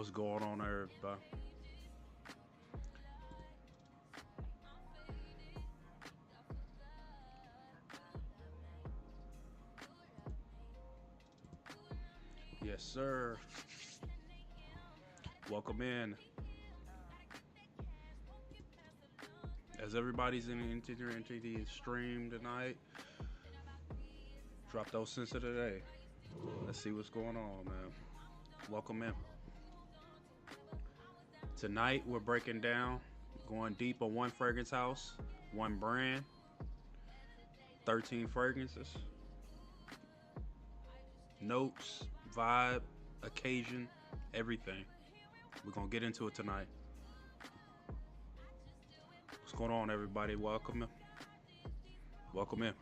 What's going on, everybody? Yes, sir. Welcome in. As everybody's into the stream tonight, drop those cents of the day. Let's see what's going on, man. Welcome in. Tonight we're breaking down, going deep on one fragrance house, one brand, 13 fragrances, notes, vibe, occasion, everything. We're gonna get into it tonight. What's going on, everybody? Welcome in. Welcome in.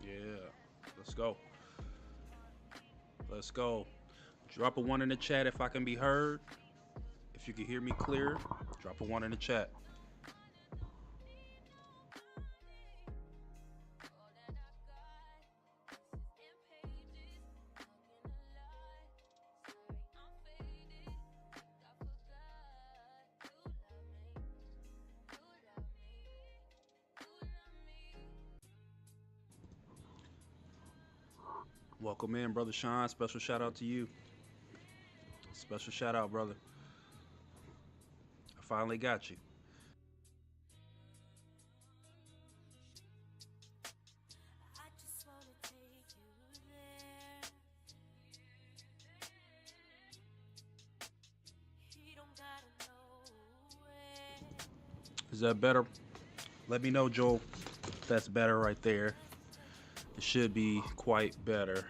Yeah, let's go. Let's go. Drop a one in the chat if I can be heard. If you can hear me clear, drop a one in the chat. Welcome in, Brother Sean. Special shout out to you. Special shout out, brother. I finally got you. Is that better? Let me know, Joel, if that's better right there. It should be quite better.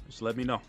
Just let me know.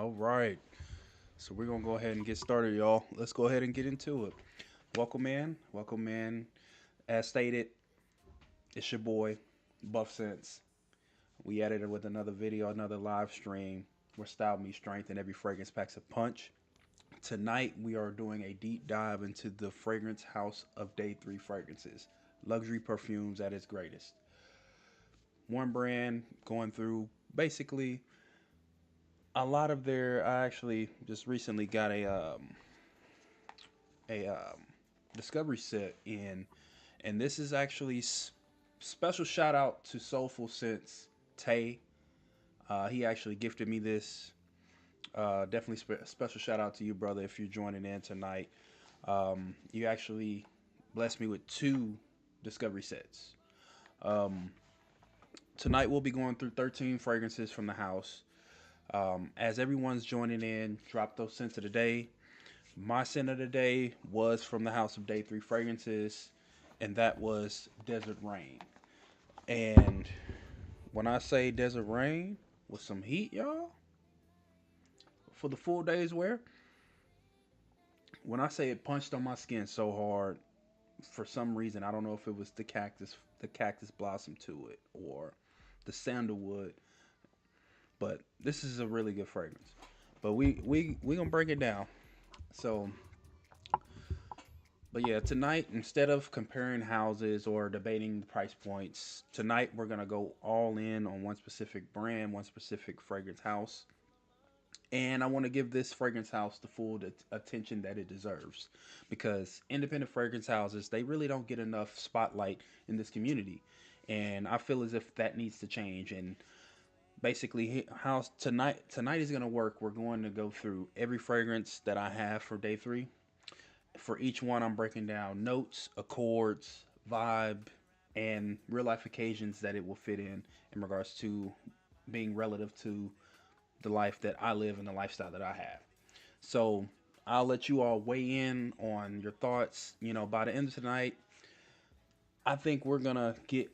All right. So we're gonna go ahead and get started, y'all. Let's go ahead and get into it. Welcome in. Welcome in. As stated, it's your boy, Buff Sense. We added it with another video, another live stream where style meets strength and every fragrance packs a punch. Tonight we are doing a deep dive into the fragrance house of day three fragrances, luxury perfumes at its greatest. One brand going through basically a lot of their. I actually just recently got a discovery set in, and this is actually special shout out to Soulful Sense Tay. He actually gifted me this. Definitely special shout out to you, brother, if you're joining in tonight. You actually blessed me with two discovery sets. Um, Tonight we'll be going through 13 fragrances from the house. As everyone's joining in, drop those scents of the day. My scent of the day was from the house of day three fragrances, and that was Desert Rain. And when I say Desert Rain with some heat, y'all, for the full day's wear, when I say it punched on my skin so hard, for some reason, I don't know if it was the cactus blossom to it, or the sandalwood, but this is a really good fragrance. But we gonna break it down. So, but yeah, tonight, instead of comparing houses or debating the price points, tonight we're gonna go all in on one specific brand, one specific fragrance house, and I want to give this fragrance house the full attention that it deserves, because independent fragrance houses, they really don't get enough spotlight in this community, and I feel as if that needs to change. And basically, how tonight is going to work. We're going to go through every fragrance that I have for day three. For each one, I'm breaking down notes, accords, vibe, and real life occasions that it will fit in regards to being relative to the life that I live and the lifestyle that I have. So I'll let you all weigh in on your thoughts. By the end of tonight, I think we're gonna get,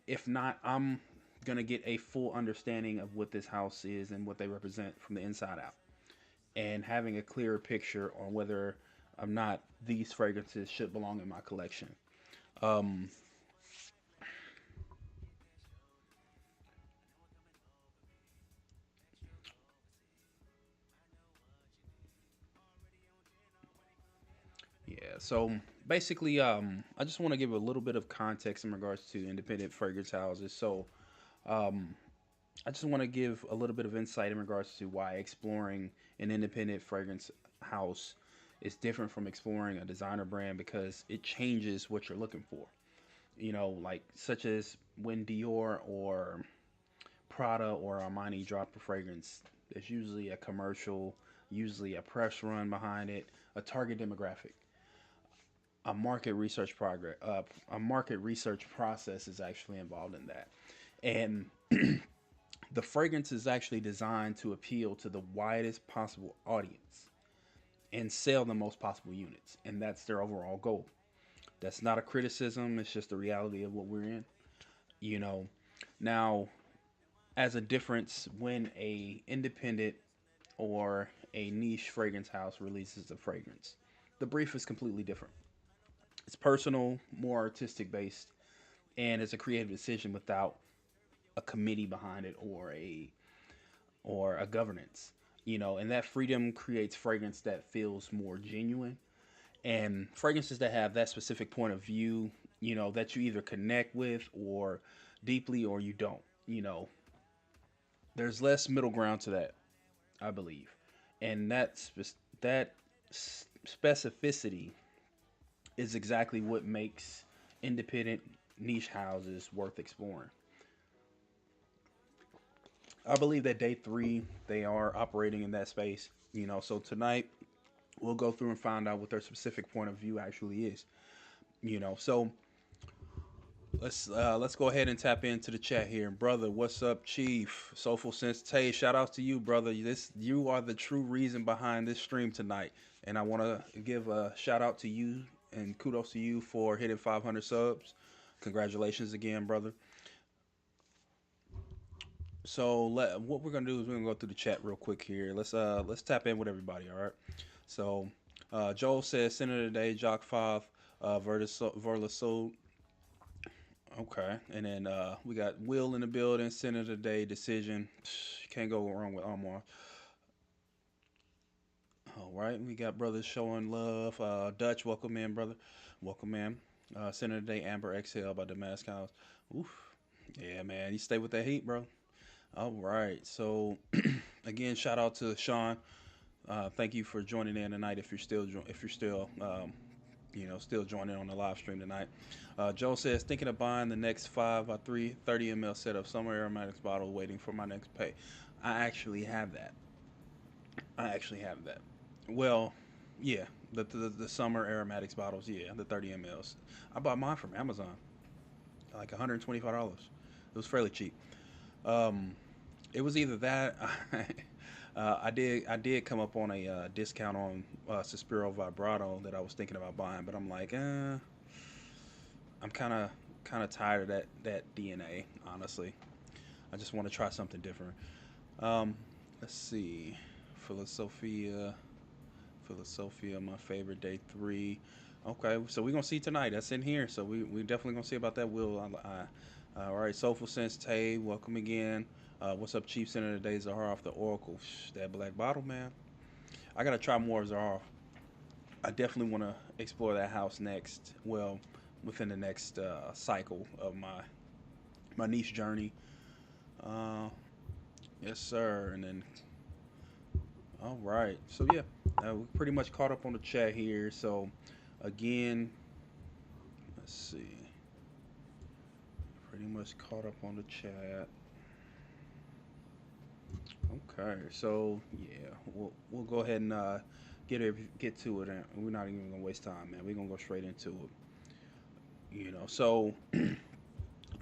if not, I'm gonna get a full understanding of what this house is and what they represent from the inside out, and having a clearer picture on whether or not these fragrances should belong in my collection. Um, yeah. So basically, I just want to give a little bit of context in regards to independent fragrance houses. So, um, I just want to give a little bit of insight in regards to why exploring an independent fragrance house is different from exploring a designer brand, because it changes what you're looking for. Like such as when Dior or Prada or Armani drop a fragrance, there's usually a commercial, usually a press run behind it, a target demographic, a market research process is actually involved in that, and the fragrance is actually designed to appeal to the widest possible audience and sell the most possible units. And that's their overall goal. That's not a criticism, it's just the reality of what we're in. You know, now, as a difference, when a independent or a niche fragrance house releases a fragrance, the brief is completely different. It's personal, more artistic based, and it's a creative decision without a committee behind it, or a governance. And that freedom creates fragrance that feels more genuine, and fragrances that have that specific point of view, that you either connect with or deeply, or you don't. There's less middle ground to that, I believe, and that specificity is exactly what makes independent niche houses worth exploring. I believe that day three, they are operating in that space. So tonight we'll go through and find out what their specific point of view actually is. So let's go ahead and tap into the chat here, brother. What's up, Chief? Soulful Sense Tay, shout outs to you, brother. You are the true reason behind this stream tonight, and I want to give a shout out to you and kudos to you for hitting 500 subs. Congratulations again, brother. So what we're gonna do is we're gonna go through the chat real quick here. Let's tap in with everybody. All right. So Joel says Senator Day, Jock Five, Verlaso. Okay, and then we got Will in the building. Senator Day decision. Can't go wrong with Omar. All right, we got brothers showing love. Dutch, welcome in, brother. Welcome in. Senator Day, Amber Exhale by Damascus House. Oof. Yeah, man, you stay with that heat, bro. All right. So again, shout out to Sean. Thank you for joining in tonight. If you're still still joining on the live stream tonight. Joe says thinking of buying the next 5 by 3 30 ml set of summer aromatics bottle, waiting for my next pay. I actually have that. I actually have that. Well, yeah, the summer aromatics bottles. Yeah, the 30 mls. I bought mine from Amazon, like $125. It was fairly cheap. Um, it was either that. I did come up on a discount on Suspiro Vibrato that I was thinking about buying, but I'm like, I'm kind of tired of that DNA. Honestly, I just want to try something different. Um, let's see, Philosophia, Philosophia, my favorite day three. Okay, so we're gonna see tonight. That's in here, so we definitely gonna see about that. All right, Soulful Sense Tay, welcome again. What's up, Chief Senator today? Zahar off the Oracle. That black bottle, man. I gotta try more of Zahar. I definitely want to explore that house next. Well, within the next cycle of my niche journey. Uh, yes, sir. And then, all right. So yeah, we pretty much caught up on the chat here. So again, let's see. Pretty much caught up on the chat. Okay, so yeah, we'll go ahead and get to it, and we're not even gonna waste time, man. We're gonna go straight into it. So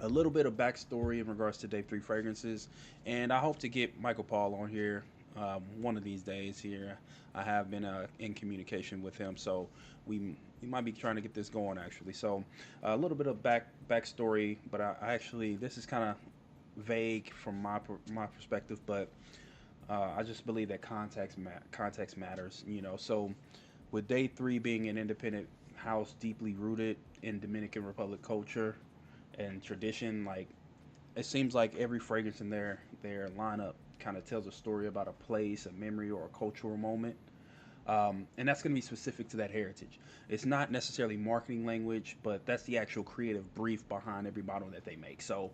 a little bit of backstory in regards to Day Three fragrances, and I hope to get Michael Paul on here one of these days. Here, I have been in communication with him, so we might be trying to get this going actually. So a little bit of backstory, but I actually this is kind of vague from my perspective, but I just believe that context matters. So with Day Three being an independent house deeply rooted in Dominican Republic culture and tradition, like it seems like every fragrance in their lineup kind of tells a story about a place, a memory, or a cultural moment. And that's going to be specific to that heritage. It's not necessarily marketing language, but that's the actual creative brief behind every bottle that they make. So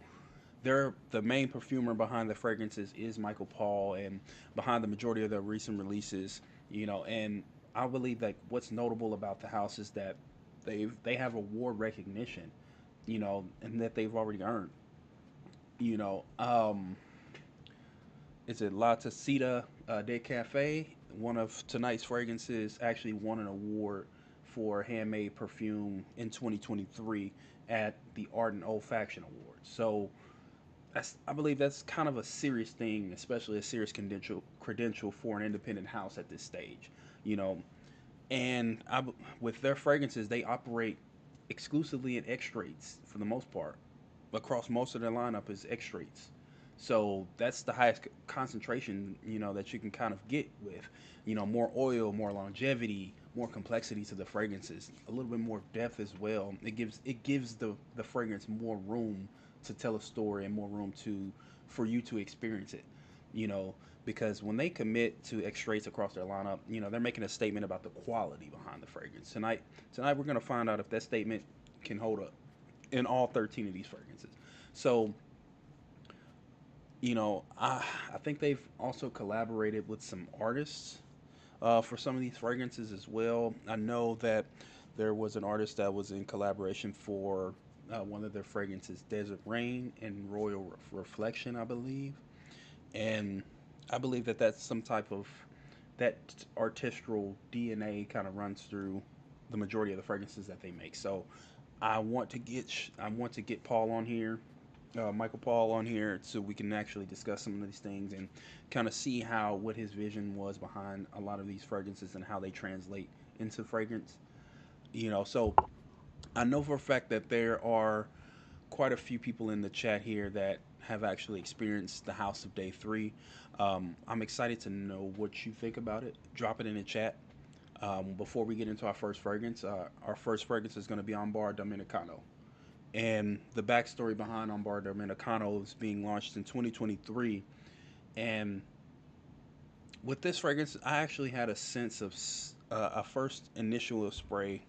they're the main perfumer behind the fragrances is Michael Paul, and behind the majority of their recent releases, and I believe that what's notable about the house is that they have award recognition, and that they've already earned. You know, is it La Tacita de Cafe? One of tonight's fragrances actually won an award for handmade perfume in 2023 at the Art and Olfaction Awards. So I believe that's kind of a serious thing, especially a serious credential for an independent house at this stage. You know, and with their fragrances, they operate exclusively in extracts for the most part. Across most of their lineup is extracts. So that's the highest concentration, that you can kind of get with, more oil, more longevity, more complexity to the fragrances, a little bit more depth as well. It gives the fragrance more room to tell a story and more room to for you to experience it, you know, because when they commit to extracts across their lineup, they're making a statement about the quality behind the fragrance. Tonight we're gonna find out if that statement can hold up in all 13 of these fragrances. So, I think they've also collaborated with some artists for some of these fragrances as well. I know that there was an artist that was in collaboration for one of their fragrances, Desert Rain and Royal Reflection, I believe. And I believe that that's some type of that artistral DNA kind of runs through the majority of the fragrances that they make. So I want to get Paul on here, Michael Paul on here, so we can actually discuss some of these things and kind of see how what his vision was behind a lot of these fragrances and how they translate into fragrance. So I know for a fact that there are quite a few people in the chat here that have actually experienced the house of day three. I'm excited to know what you think about it. Drop it in the chat. Before we get into our first fragrance is going to be Ámbar Dominicano. And the backstory behind Ámbar Dominicano is being launched in 2023. And with this fragrance, I actually had a sense of a first initial spray,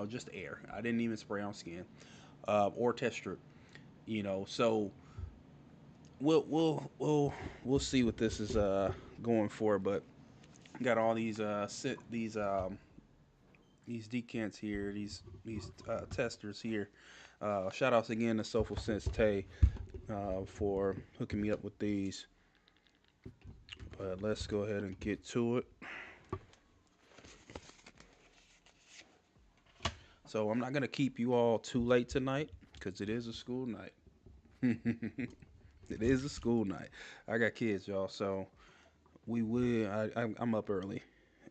just air. I didn't even spray on skin or test strip, So we'll see what this is going for. But got all these decants here, these testers here. Shout outs again to Soulful Sense Tay for hooking me up with these. But let's go ahead and get to it. So I'm not gonna keep you all too late tonight because it is a school night. It is a school night. I got kids, y'all, so we will. I'm up early,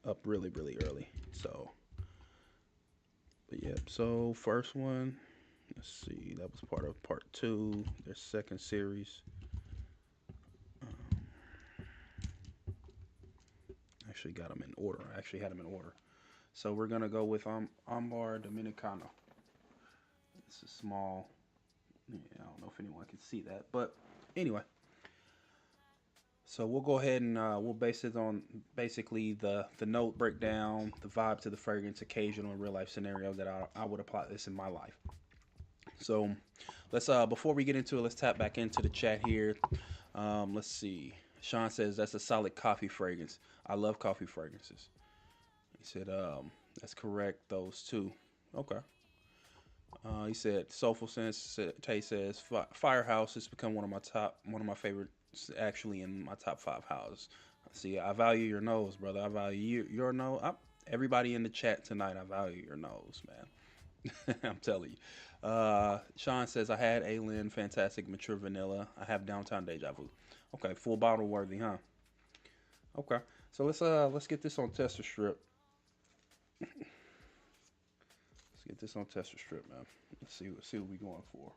up really really early. So, but yeah. So first one. Let's see. That was part of part two. Their second series. Actually got them in order. I actually had them in order. So we're gonna go with Ámbar Dominicano. It's a small. Yeah, I don't know if anyone can see that, but anyway. So we'll go ahead and we'll base it on basically the note breakdown, the vibe to the fragrance, occasional and real life scenario that I would apply this in my life. So let's before we get into it, let's tap back into the chat here. Let's see. Sean says that's a solid coffee fragrance. I love coffee fragrances. He said that's correct. Those two. Okay. He said Soulful Sense Tay says Firehouse has become one of my favorites actually in my top 5 houses. See, I value your nose, brother. I value your nose. Everybody in the chat tonight, I value your nose, man. I'm telling you. Sean says I had Alien Fantastic Mature Vanilla. I have Downtown Deja Vu. Okay, full bottle worthy, huh? Okay, so let's get this on tester strip. Let's get this on tester strip, man. Let's see what we going for.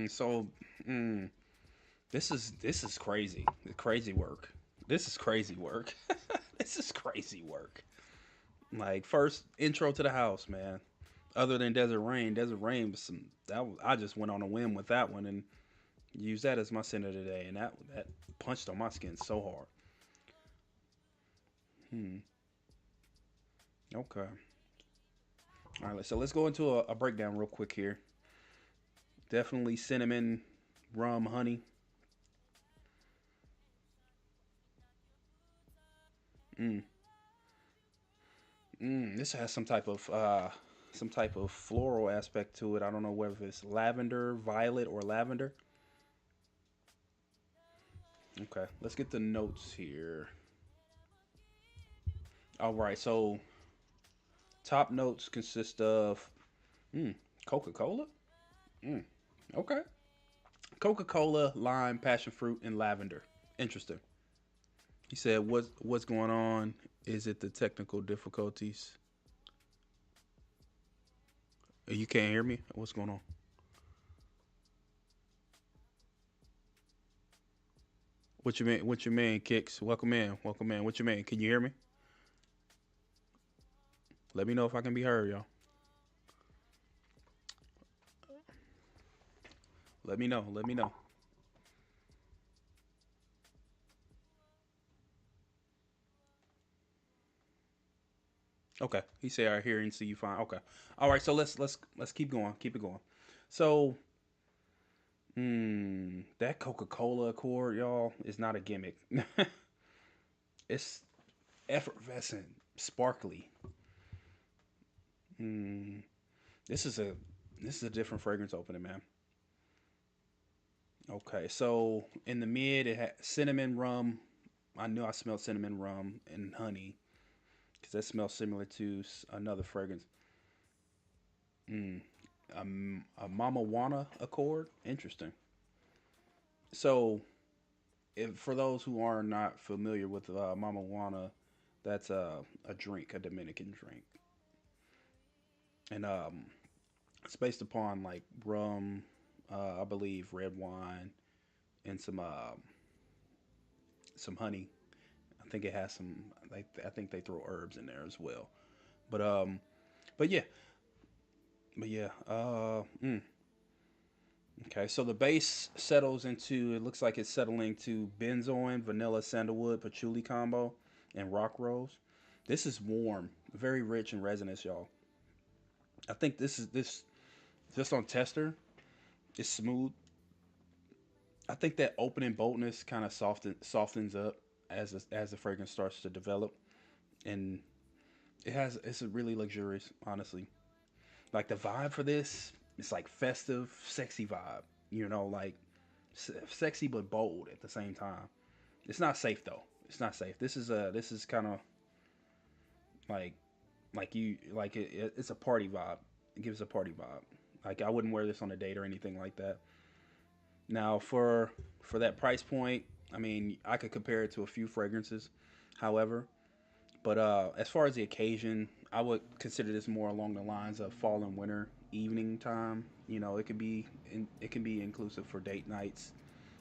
So, this is crazy. Crazy work. This is crazy work. This is crazy work. Like first intro to the house, man. Other than Desert Rain was some I just went on a whim with that one and used that as my center today, and that punched on my skin so hard. Okay. All right. So let's go into a breakdown real quick here. Definitely cinnamon, rum, honey. Mm. This has some type of floral aspect to it. I don't know whether it's lavender, violet, or lavender. Okay, let's get the notes here. All right, so top notes consist of Coca-Cola. Mm, okay, Coca-Cola, lime, passion fruit, and lavender. Interesting. He said, "What's going on? Is it the technical difficulties? You can't hear me. What's going on? What you mean? What you mean, Kicks? Welcome in. Welcome in. What you mean? Can you hear me? Let me know if I can be heard, y'all. Let me know. Let me know. Okay. He said I hear and see you fine. Okay. All right. So let's keep going. Keep it going. So, that Coca-Cola Accord, y'all, is not a gimmick. It's effervescent, sparkly. Mm, this is a different fragrance opening, man. Okay, so in the mid, it had cinnamon rum. I knew I smelled cinnamon rum and honey because that smells similar to another fragrance. Mm, a mamajuana Accord. Interesting. So if for those who are not familiar with mamajuana, that's a drink, a Dominican drink, and it's based upon like rum, I believe red wine, and some honey. I think it has some. Like I think they throw herbs in there as well. But but yeah, but yeah. Okay, so the base settles into. It looks like it's settling to benzoin, vanilla, sandalwood, patchouli combo, and rock rose. This is warm, very rich and resinous, y'all. I think this just on tester. It's smooth. I think that opening boldness kind of softens up as the fragrance starts to develop, and it's a really luxurious, honestly. Like the vibe for this, it's like festive, sexy vibe. Like sexy but bold at the same time. It's not safe though. It's not safe. This is kind of like it's a party vibe. It gives a party vibe. Like I wouldn't wear this on a date or anything like that. Now for that price point, I mean I could compare it to a few fragrances. However, but as far as the occasion, I would consider this more along the lines of fall and winter evening time. It can be inclusive for date nights,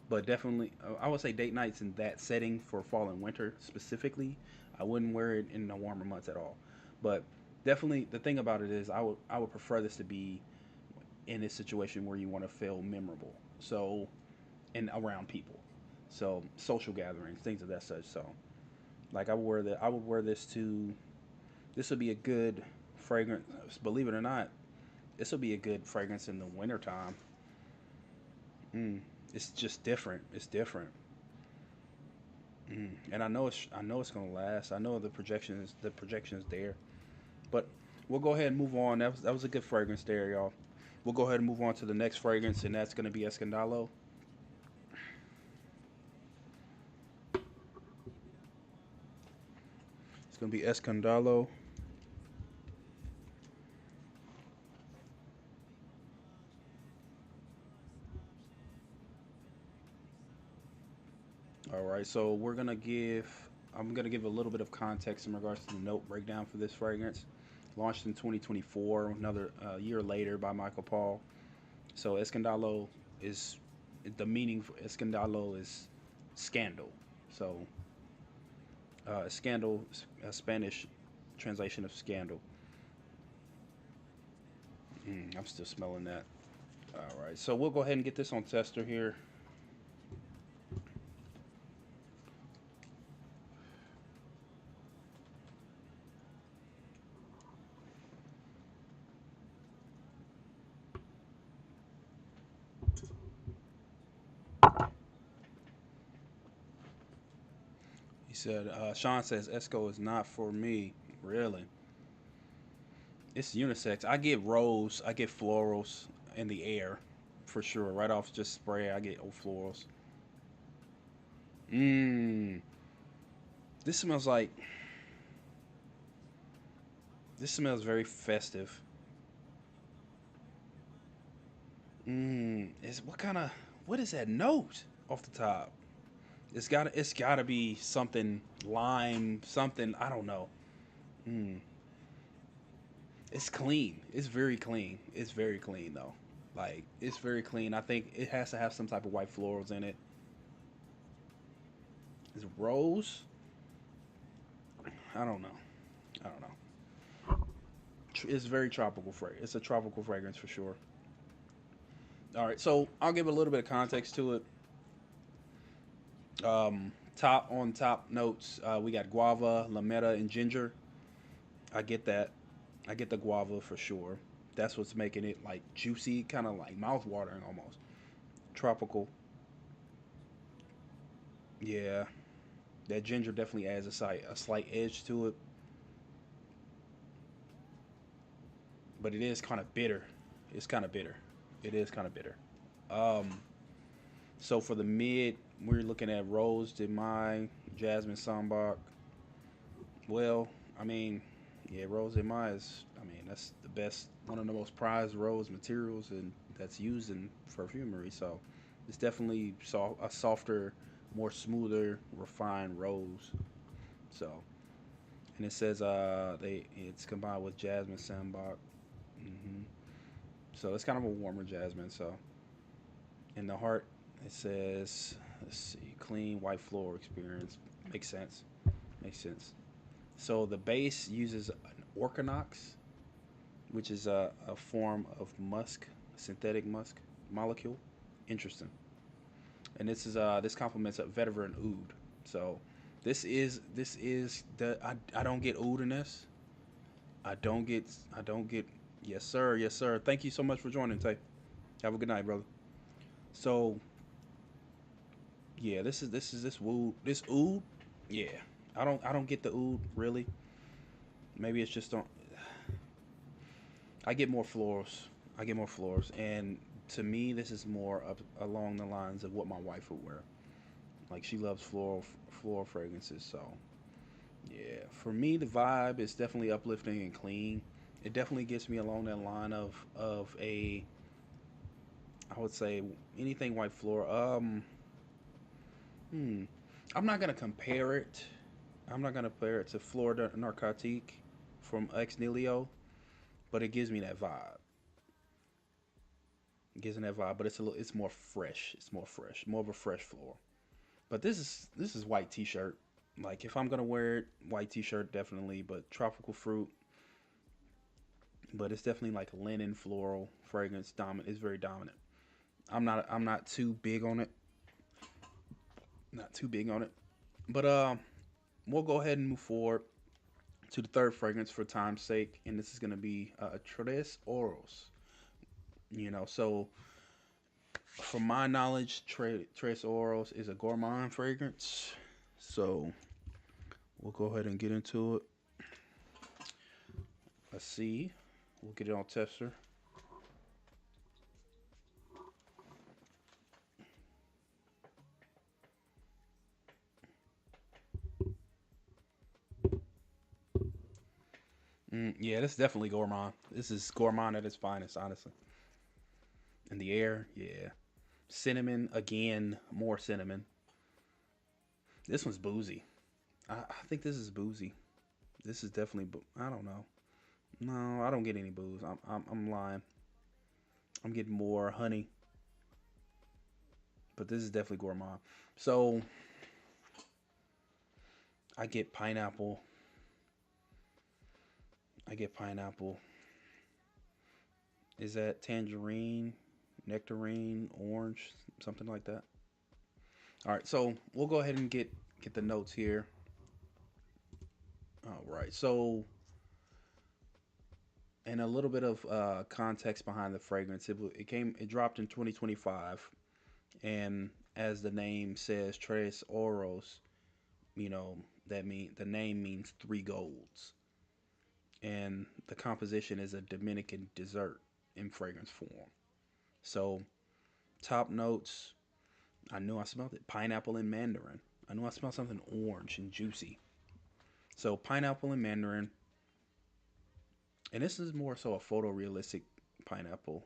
but definitely I would say date nights in that setting for fall and winter specifically. I wouldn't wear it in the warmer months at all. But definitely the thing about it is I would prefer this to be in a situation where you want to feel memorable. So and around people. So social gatherings, things of that such. So like I would wear this to this would be a good fragrance. Believe it or not, this will be a good fragrance in the wintertime. Mm, it's just different. It's different. And I know it's gonna last. I know the projection is there. But we'll go ahead and move on. That was a good fragrance there, y'all. We'll go ahead and move on to the next fragrance, and that's gonna be Escándalo. It's gonna be Escándalo. All right, so I'm gonna give a little bit of context in regards to the note breakdown for this fragrance. Launched in 2024, another year later by Michael Paul. So Escandalo is the meaning for Escandalo is scandal. So scandal, a Spanish translation of scandal. I'm still smelling that. All right, so we'll go ahead and get this on tester here. He said, Sean says Esco is not for me. Really, it's unisex. I get rose, I get florals in the air, for sure. Right off just spray, I get old florals. Mmm. This smells like this smells very festive. Is what is that note off the top? It's gotta be something lime, something I don't know. Mm. It's clean. It's very clean. It's very clean though. Like it's very clean. I think it has to have some type of white florals in it. Is it rose? I don't know. I don't know. It's very tropical fragrance. It's a tropical fragrance for sure. All right, so I'll give a little bit of context to it. Top notes, we got guava, lametta, and ginger. I get that. I get the guava for sure. That's what's making it like juicy, kind of like mouth watering almost. Tropical. Yeah, that ginger definitely adds a slight edge to it, but it is kind of bitter. It's kind of bitter. It is kind of bitter. Um, so for the mid, we're looking at Rose de Mai, Jasmine Sambac. Well, I mean, yeah, Rose de Mai is. I mean, that's the best, one of the most prized rose materials, and that's used in perfumery. So it's definitely a softer, more smoother, refined rose. So, and it says it's combined with jasmine sandbark. hmm So it's kind of a warmer jasmine. So in the heart, it says, let's see, clean white floral experience. Makes sense. Makes sense. So the base uses an orchinox, which is a form of musk, synthetic musk molecule. Interesting. And this complements a veteran oud. So this is the I don't get oud in this. I don't get yes sir, yes sir. Thank you so much for joining, Tay. Have a good night, brother. So yeah, this wood this oud. Yeah, I don't get the oud really. Maybe it's just don't. I get more florals. I get more florals, and to me, this is more up along the lines of what my wife would wear. Like she loves floral fragrances, so yeah. For me, the vibe is definitely uplifting and clean. It definitely gets me along that line of a I would say anything white floral. Hmm. I'm not gonna compare it. I'm not gonna compare it to Florida Narcotique from Ex Nihilo, but it gives me that vibe. It gives me that vibe, but it's more fresh. It's more fresh, more of a fresh floral. But this is white t-shirt. Like if I'm gonna wear it, white t-shirt definitely. But tropical fruit. But it's definitely like linen floral fragrance dominant. It's very dominant. I'm not too big on it. Not too big on it. But we'll go ahead and move forward to the third fragrance for time's sake, and this is gonna be Tres Oros. So from my knowledge, Tres Oros is a gourmand fragrance. So we'll go ahead and get into it. Let's see. We'll get it on tester. Yeah, this is definitely gourmand. This is gourmand at its finest, honestly. In the air, yeah. Cinnamon again, more cinnamon. This one's boozy. I think this is boozy. This is definitely. I don't know. No, I don't get any booze. I'm lying. I'm getting more honey, but this is definitely gourmand. So I get pineapple. I get pineapple. Is that tangerine, nectarine, orange, something like that? All right, so we'll go ahead and get the notes here. All right, so and a little bit of context behind the fragrance. It dropped in 2025, and as the name says, Tres Oros. You know the name means three golds, and the composition is a Dominican dessert in fragrance form. So top notes, I knew I smelled it. Pineapple and mandarin. I knew I smelled something orange and juicy. So pineapple and mandarin, and this is more so a photorealistic pineapple.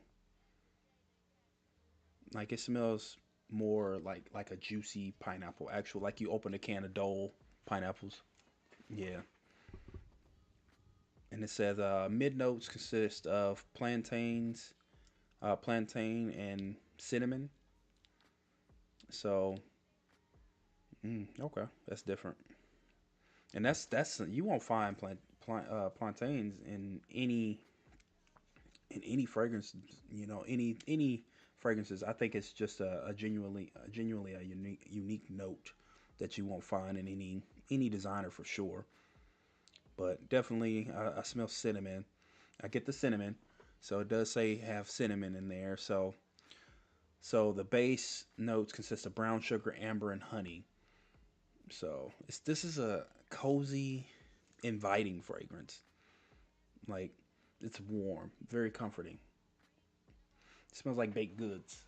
Like it smells more like a juicy pineapple. Actual like you open a can of Dole pineapples. Yeah. And it says mid notes consist of plantain and cinnamon. So okay, that's different. And that's you won't find plantains in any fragrance. Any fragrances. I think it's just a genuinely a unique note that you won't find in any designer for sure. But definitely, I smell cinnamon. I get the cinnamon, so it does say have cinnamon in there. So the base notes consist of brown sugar, amber, and honey. So this is a cozy, inviting fragrance. Like it's warm, very comforting. It smells like baked goods.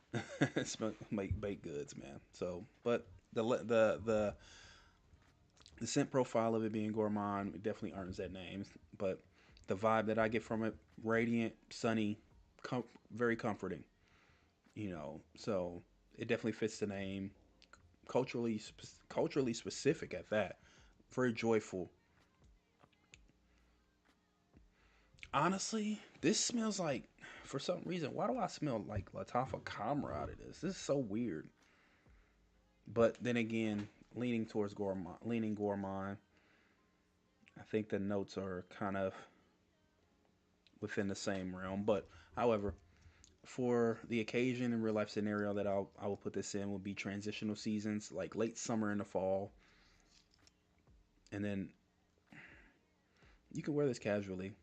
It smells like baked goods, man. So, but the scent profile of it being gourmand, it definitely earns that name. But the vibe that I get from it, radiant, sunny, very comforting. So it definitely fits the name. culturally specific at that. Very joyful. Honestly, this smells like, for some reason, why do I smell like Latafa Camera out of this? This is so weird. But then again, leaning gourmand. I think the notes are kind of within the same realm. But however, for the occasion and real life scenario that I will put this in will be transitional seasons like late summer and the fall, and then you can wear this casually.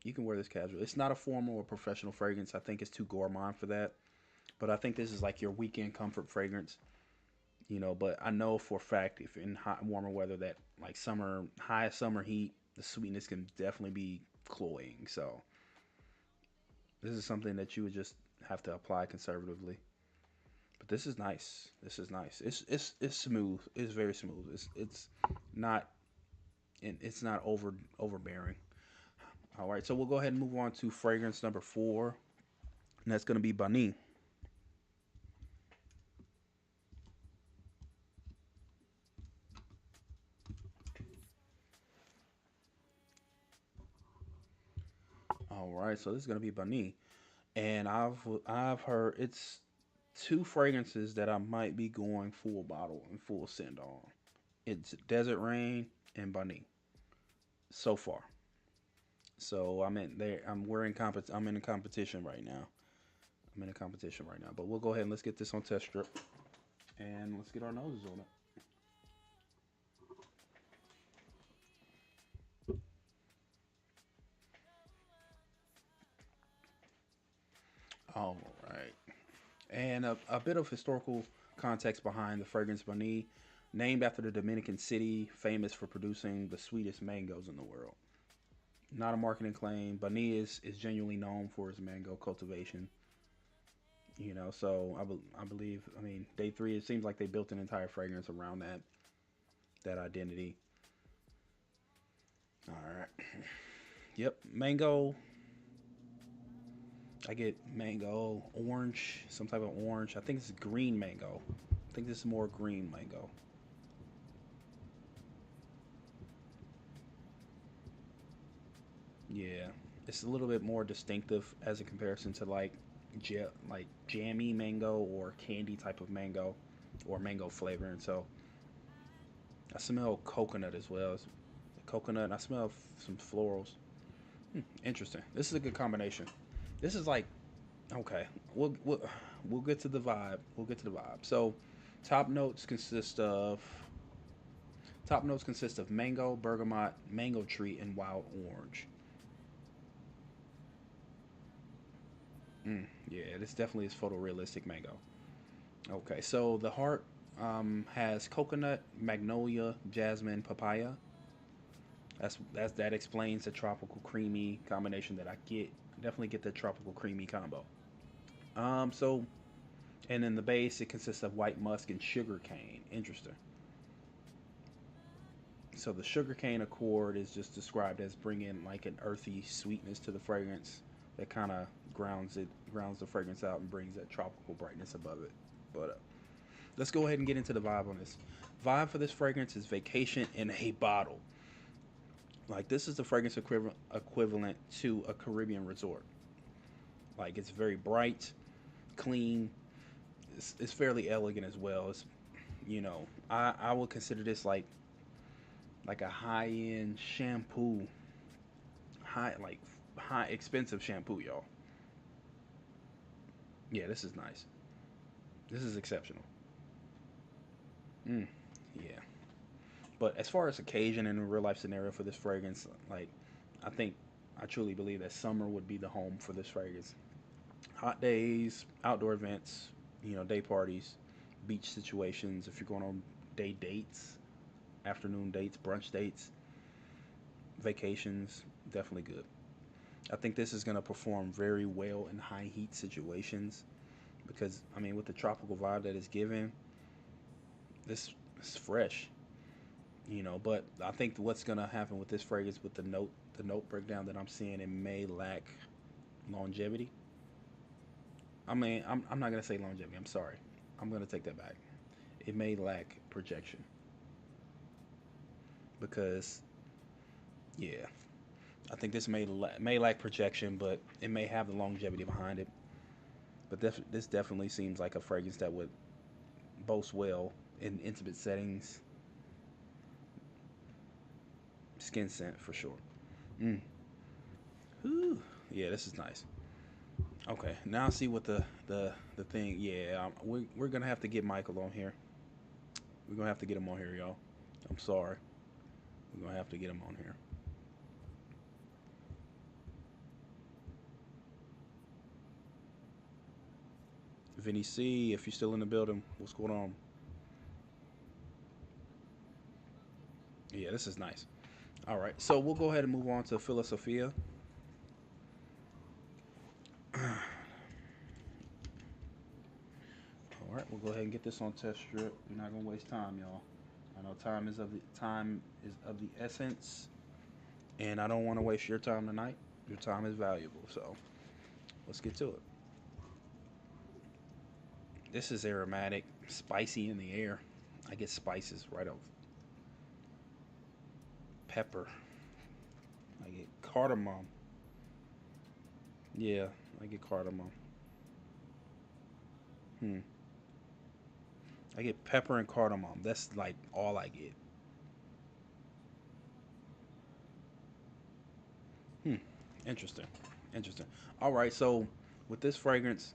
You can wear this casually. It's not a formal or professional fragrance. I think it's too gourmand for that. But I think this is like your weekend comfort fragrance, But I know for a fact if in hot, warmer weather that like summer, high summer heat, the sweetness can definitely be cloying. So this is something that you would just have to apply conservatively. But this is nice. This is nice. It's smooth. It's very smooth. It's not it's not overbearing. All right, so we'll go ahead and move on to fragrance number four, and that's going to be Bani. All right, so this is going to be Bani, and I've heard it's two fragrances that I might be going full bottle and full send on. It's Desert Rain and Bani so far. So I'm in there. I'm in a competition right now. I'm in a competition right now. But we'll go ahead and let's get this on test strip, and let's get our noses on it. All right. And a bit of historical context behind the fragrance Bani, named after the Dominican city famous for producing the sweetest mangoes in the world. Not a marketing claim. Bani is genuinely known for its mango cultivation. So I believe, I mean, day three, it seems like they built an entire fragrance around that identity. All right. Yep. Mango. I get mango, orange, some type of orange. I think it's green mango. I think this is more green mango. Yeah, it's a little bit more distinctive as a comparison to like jammy mango or candy type of mango or mango flavor. And so I smell coconut as well. It's coconut. And I smell some florals. Interesting. This is a good combination. This is like okay. We'll get to the vibe. We'll get to the vibe. So top notes consist of top notes consist of mango, bergamot, mango tree, and wild orange. Yeah, this definitely is photorealistic mango. Okay, so the heart has coconut, magnolia, jasmine, papaya. That explains the tropical creamy combination that I get. Definitely get the tropical creamy combo. So and in the base it consists of white musk and sugar cane. Interesting. So the sugar cane accord is just described as bringing like an earthy sweetness to the fragrance that kind of grounds the fragrance out and brings that tropical brightness above it. But let's go ahead and get into the vibe on this. Vibe for this fragrance is vacation in a bottle. Like this is the fragrance equivalent to a Caribbean resort. Like it's very bright, clean. It's fairly elegant as well. I would consider this like a high end shampoo, high expensive shampoo, y'all. Yeah, this is nice. This is exceptional. Mm, yeah. But as far as occasion and a real life scenario for this fragrance, like I think I truly believe that summer would be the home for this fragrance. Hot days, outdoor events, day parties, beach situations. If you're going on day dates, afternoon dates, brunch dates, vacations, definitely good. I think this is going to perform very well in high heat situations because I mean with the tropical vibe that it's given, this is fresh. But I think what's gonna happen with this fragrance with the note breakdown that I'm seeing, it may lack longevity. I mean, I'm not gonna say longevity. I'm sorry. I'm gonna take that back. it may lack projection because yeah, I think this may lack projection, but it may have the longevity behind it. But this definitely seems like a fragrance that would boast well in intimate settings. Skin scent for sure. Mm. Whew. Yeah, this is nice. Okay, now see what the thing. Yeah, we're gonna have to get Michael on here. We're gonna have to get him on here, y'all. I'm sorry. We're gonna have to get him on here. Vinny C, if you're still in the building, what's going on? Yeah, this is nice. All right, so we'll go ahead and move on to Philosophia. All right, we'll go ahead and get this on test strip. We're not gonna waste time, y'all. I know time is of the essence, and I don't want to waste your time tonight. Your time is valuable, so let's get to it. This is aromatic, spicy in the air. I get spices right off. Pepper. I get cardamom. Yeah, I get cardamom. Hmm. I get pepper and cardamom. That's like all I get. Hmm. Interesting. Interesting. All right. So with this fragrance,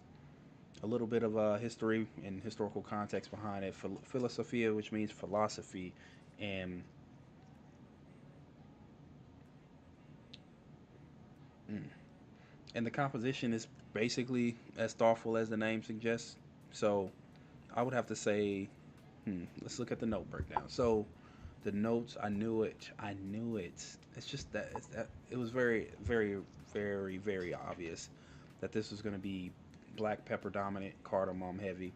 a little bit of history and historical context behind it. Philosophia, which means philosophy, and mm, and the composition is basically as thoughtful as the name suggests. So I would have to say, let's look at the note breakdown. So the notes, I knew it. I knew it. It's just that, it was very, very, very, very obvious that this was going to be black pepper dominant, cardamom heavy.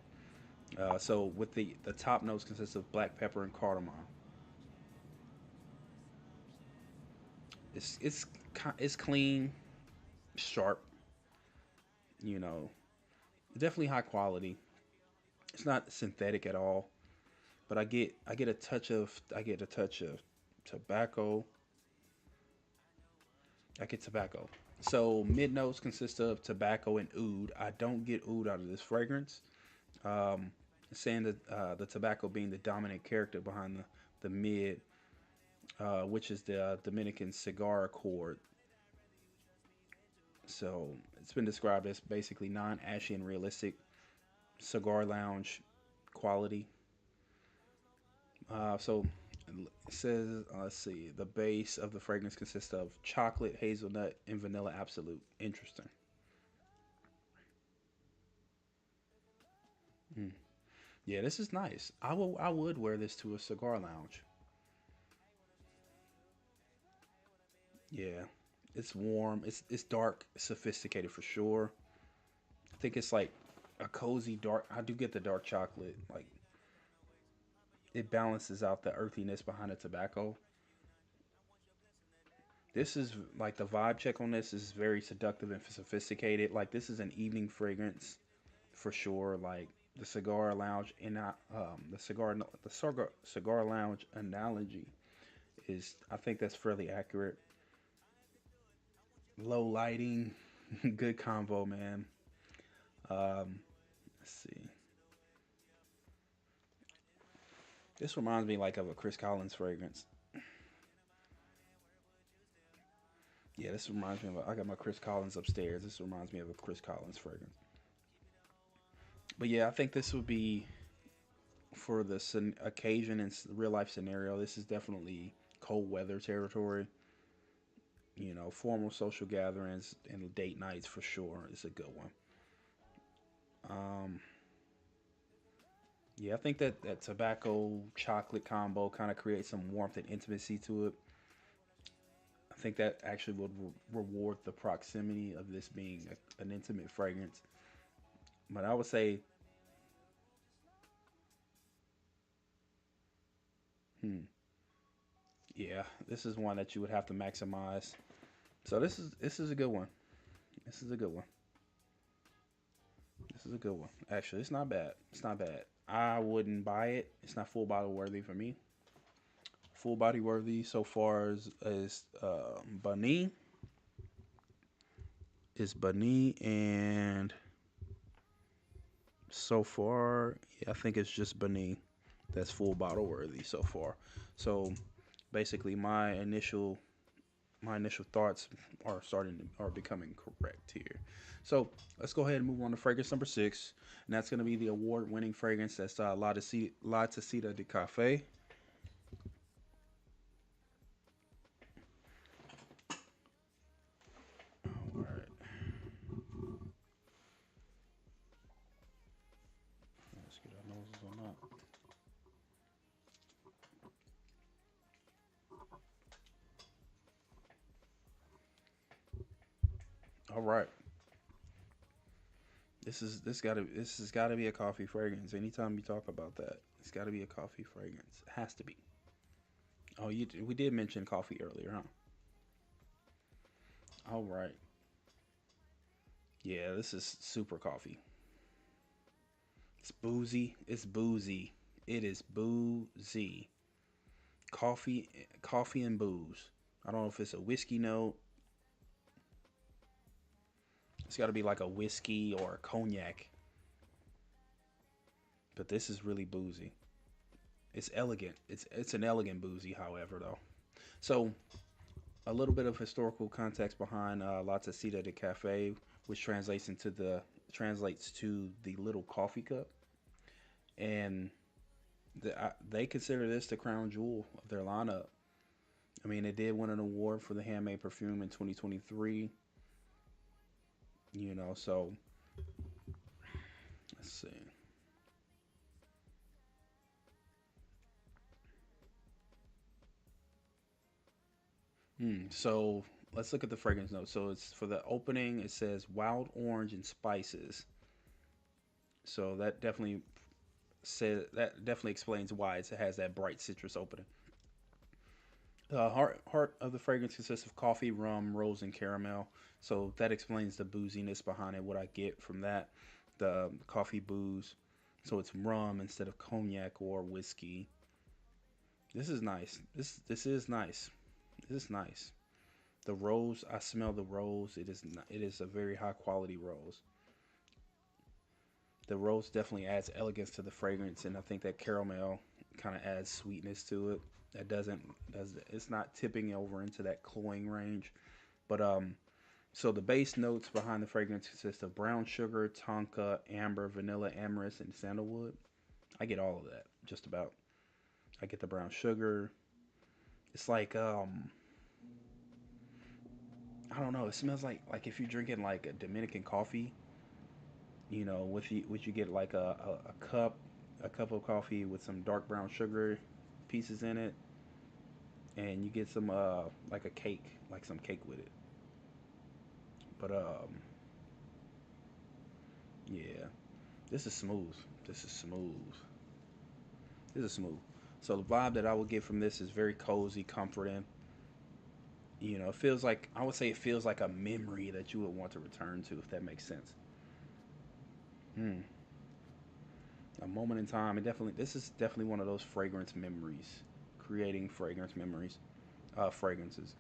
So with the top notes consist of black pepper and cardamom. It's it's clean, sharp. You know, definitely high quality. It's not synthetic at all. But I get a touch of tobacco. I get tobacco. So mid notes consist of tobacco and oud. I don't get oud out of this fragrance. Um, saying that the tobacco being the dominant character behind the mid, which is the Dominican cigar accord. So it's been described as basically non-ashy and realistic cigar lounge quality. So it says, let's see, the base of the fragrance consists of chocolate, hazelnut, and vanilla absolute. Interesting. Mm. Yeah, this is nice. I would wear this to a cigar lounge. Yeah, it's warm. It's dark, sophisticated for sure. I think it's like a cozy dark. I do get the dark chocolate. Like it balances out the earthiness behind the tobacco. This is like the vibe check on this is very seductive and sophisticated. Like this is an evening fragrance for sure. Like the cigar lounge and the cigar lounge analogy is I think that's fairly accurate. Low lighting, good combo, man. Let's see. This reminds me like of a Chris Collins fragrance. Yeah, this reminds me of. I got my Chris Collins upstairs. This reminds me of a Chris Collins fragrance. But yeah, I think this would be for the occasion and real life scenario. This is definitely cold weather territory. You know, formal social gatherings and date nights for sure. It's a good one. Um, yeah, I think that tobacco chocolate combo kind of creates some warmth and intimacy to it. I think that actually would reward the proximity of this being an intimate fragrance. But I would say, hmm, yeah, this is one that you would have to maximize. So this is a good one. This is a good one. This is a good one. Actually, it's not bad. It's not bad. I wouldn't buy it. It's not full bottle worthy for me. Full body worthy so far as Bunny is Bunny, and so far, yeah, I think it's just Bunny that's full bottle worthy so far. So basically, my initial thoughts are becoming correct here. So let's go ahead and move on to fragrance number six, and that's going to be the award-winning fragrance. That's La Tacita de Cafe. All right, let's get our noses on that. All right, this has got to be a coffee fragrance. Anytime you talk about that, it's got to be a coffee fragrance. It has to be. Oh, we did mention coffee earlier, huh? All right. Yeah, this is super coffee. It's boozy. It's boozy. It is boozy. Coffee and booze. I don't know if it's a whiskey note. It's got to be like a whiskey or a cognac. But this is really boozy. It's elegant. It's an elegant boozy, however, though. So a little bit of historical context behind La Tacita de Cafe, which translates to the little coffee cup, and they consider this the crown jewel of their lineup. I mean, it did win an award for the handmade perfume in 2023. So let's see. So let's look at the fragrance notes. So it's for the opening. It says wild orange and spices. So that definitely explains why it has that bright citrus opening. The heart of the fragrance consists of coffee, rum, rose, and caramel. So that explains the booziness behind it. What I get from that, the coffee booze. So it's rum instead of cognac or whiskey. This is nice. This is nice. This is nice. The rose, I smell the rose. It is a very high quality rose. The rose definitely adds elegance to the fragrance, and I think that caramel kind of adds sweetness to it. That doesn't does It's not tipping over into that cloying range. But so the base notes behind the fragrance consist of brown sugar, tonka, amber, vanilla, amorous, and sandalwood. I get all of that, just about. I get the brown sugar. It's like I don't know. It smells like if you're drinking like a Dominican coffee, which you get like a cup of coffee with some dark brown sugar pieces in it, and you get some like a cake, like some cake with it. But yeah, this is smooth. This is smooth. This is smooth. So the vibe that I would get from this is very cozy, comforting. It feels like I would say it feels like a memory that you would want to return to, if that makes sense. Hmm. A moment in time. This is definitely one of those fragrance memories, creating fragrance memories, fragrances.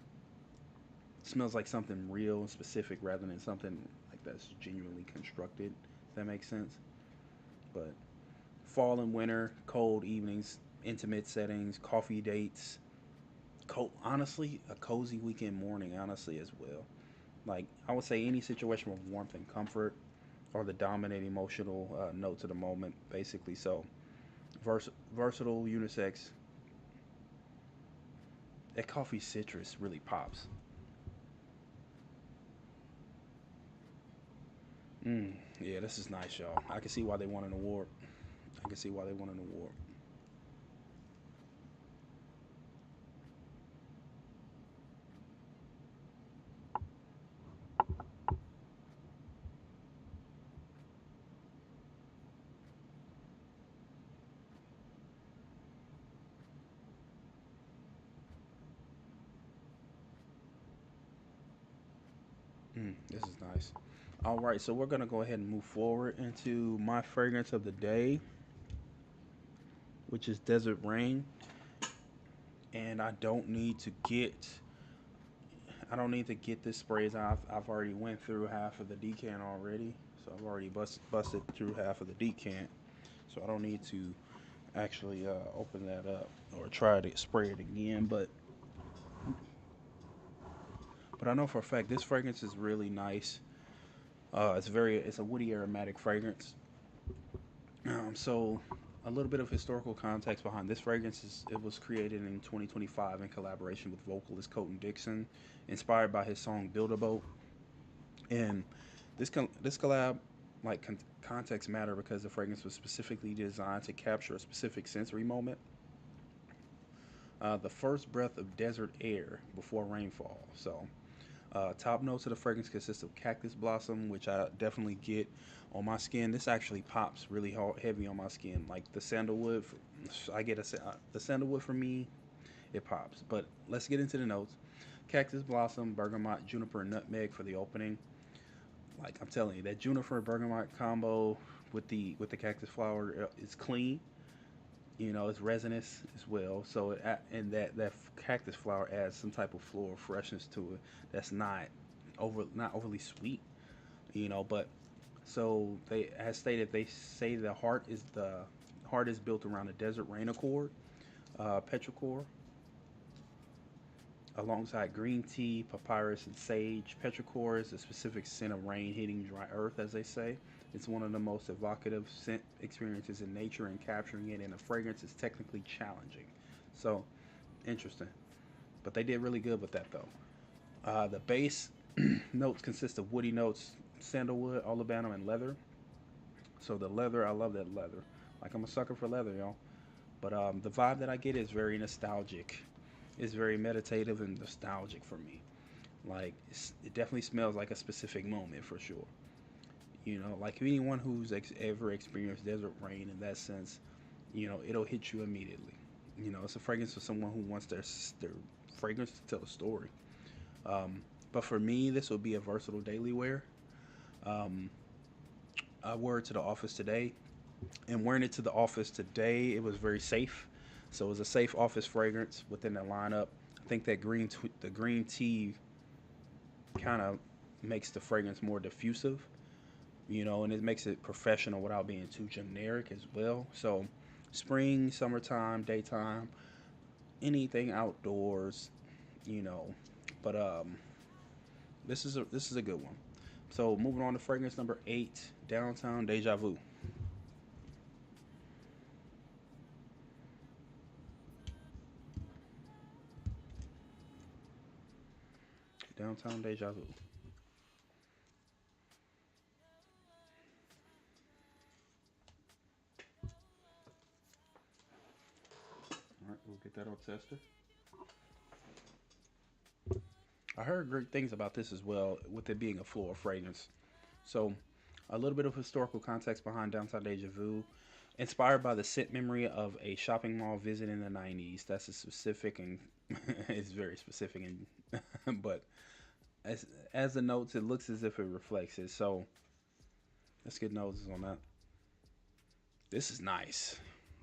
It smells like something real and specific rather than something like that's genuinely constructed. If that makes sense. But fall and winter, cold evenings, intimate settings, coffee dates. Honestly, a cozy weekend morning, honestly, as well. Like, I would say any situation with warmth and comfort are the dominant emotional notes of the moment, basically. So, versatile, unisex. That coffee citrus really pops. Yeah, this is nice, y'all. I can see why they won an award. I can see why they won an award. This is nice. All right, so we're gonna go ahead and move forward into my fragrance of the day. which is Desert Rain. And I don't need to get this sprays. I've already went through half of the decant already, so I've already busted through half of the decant. So I don't need to actually open that up or try to spray it again. But I know for a fact this fragrance is really nice. It's a woody aromatic fragrance. So a little bit of historical context behind this fragrance is it was created in 2025 in collaboration with vocalist Colton Dixon, inspired by his song "Build a Boat." And this collab, like context matter because the fragrance was specifically designed to capture a specific sensory moment, the first breath of desert air before rainfall. So top notes of the fragrance consist of cactus blossom, which I definitely get on my skin. This actually pops really heavy on my skin. Like the sandalwood, I get the sandalwood for me, it pops. But let's get into the notes. Cactus blossom, bergamot, juniper, and nutmeg for the opening. Like I'm telling you, that juniper bergamot combo with the cactus flower is clean. You know, it's resinous as well. So and that cactus flower adds some type of floral freshness to it. That's not overly sweet. You know, but so they as stated, they say the heart is built around a desert rain accord, petrichor, alongside green tea, papyrus, and sage. Petrichor is a specific scent of rain hitting dry earth, as they say. It's one of the most evocative scent experiences in nature, and capturing it in a fragrance is technically challenging. So, interesting. But they did really good with that, though. The base notes consist of woody notes, sandalwood, olibanum, and leather. So, the leather, I love that leather. Like, I'm a sucker for leather, y'all. But the vibe that I get is very nostalgic. It's very meditative and nostalgic for me. Like it definitely smells like a specific moment for sure. You know, like anyone who's ever experienced desert rain in that sense, you know, it'll hit you immediately. You know, it's a fragrance for someone who wants their fragrance to tell a story. But for me, this would be a versatile daily wear. Um, I wore it to the office today, and wearing it to the office today, it was very safe. So it was a safe office fragrance within the lineup. I think that the green tea kind of makes the fragrance more diffusive, you know, and it makes it professional without being too generic as well. So spring, summertime, daytime, anything outdoors, you know. But this is a good one. So moving on to fragrance number 8, Downtown Deja Vu. Downtown Deja Vu. All right, we'll get that on tester. I heard great things about this as well, with it being a floral fragrance. So, a little bit of historical context behind Downtown Deja Vu. Inspired by the scent memory of a shopping mall visit in the 90s. That's a specific and it's very specific and but as the notes, it looks as if it reflects it. So, let's get notes on that. This is nice.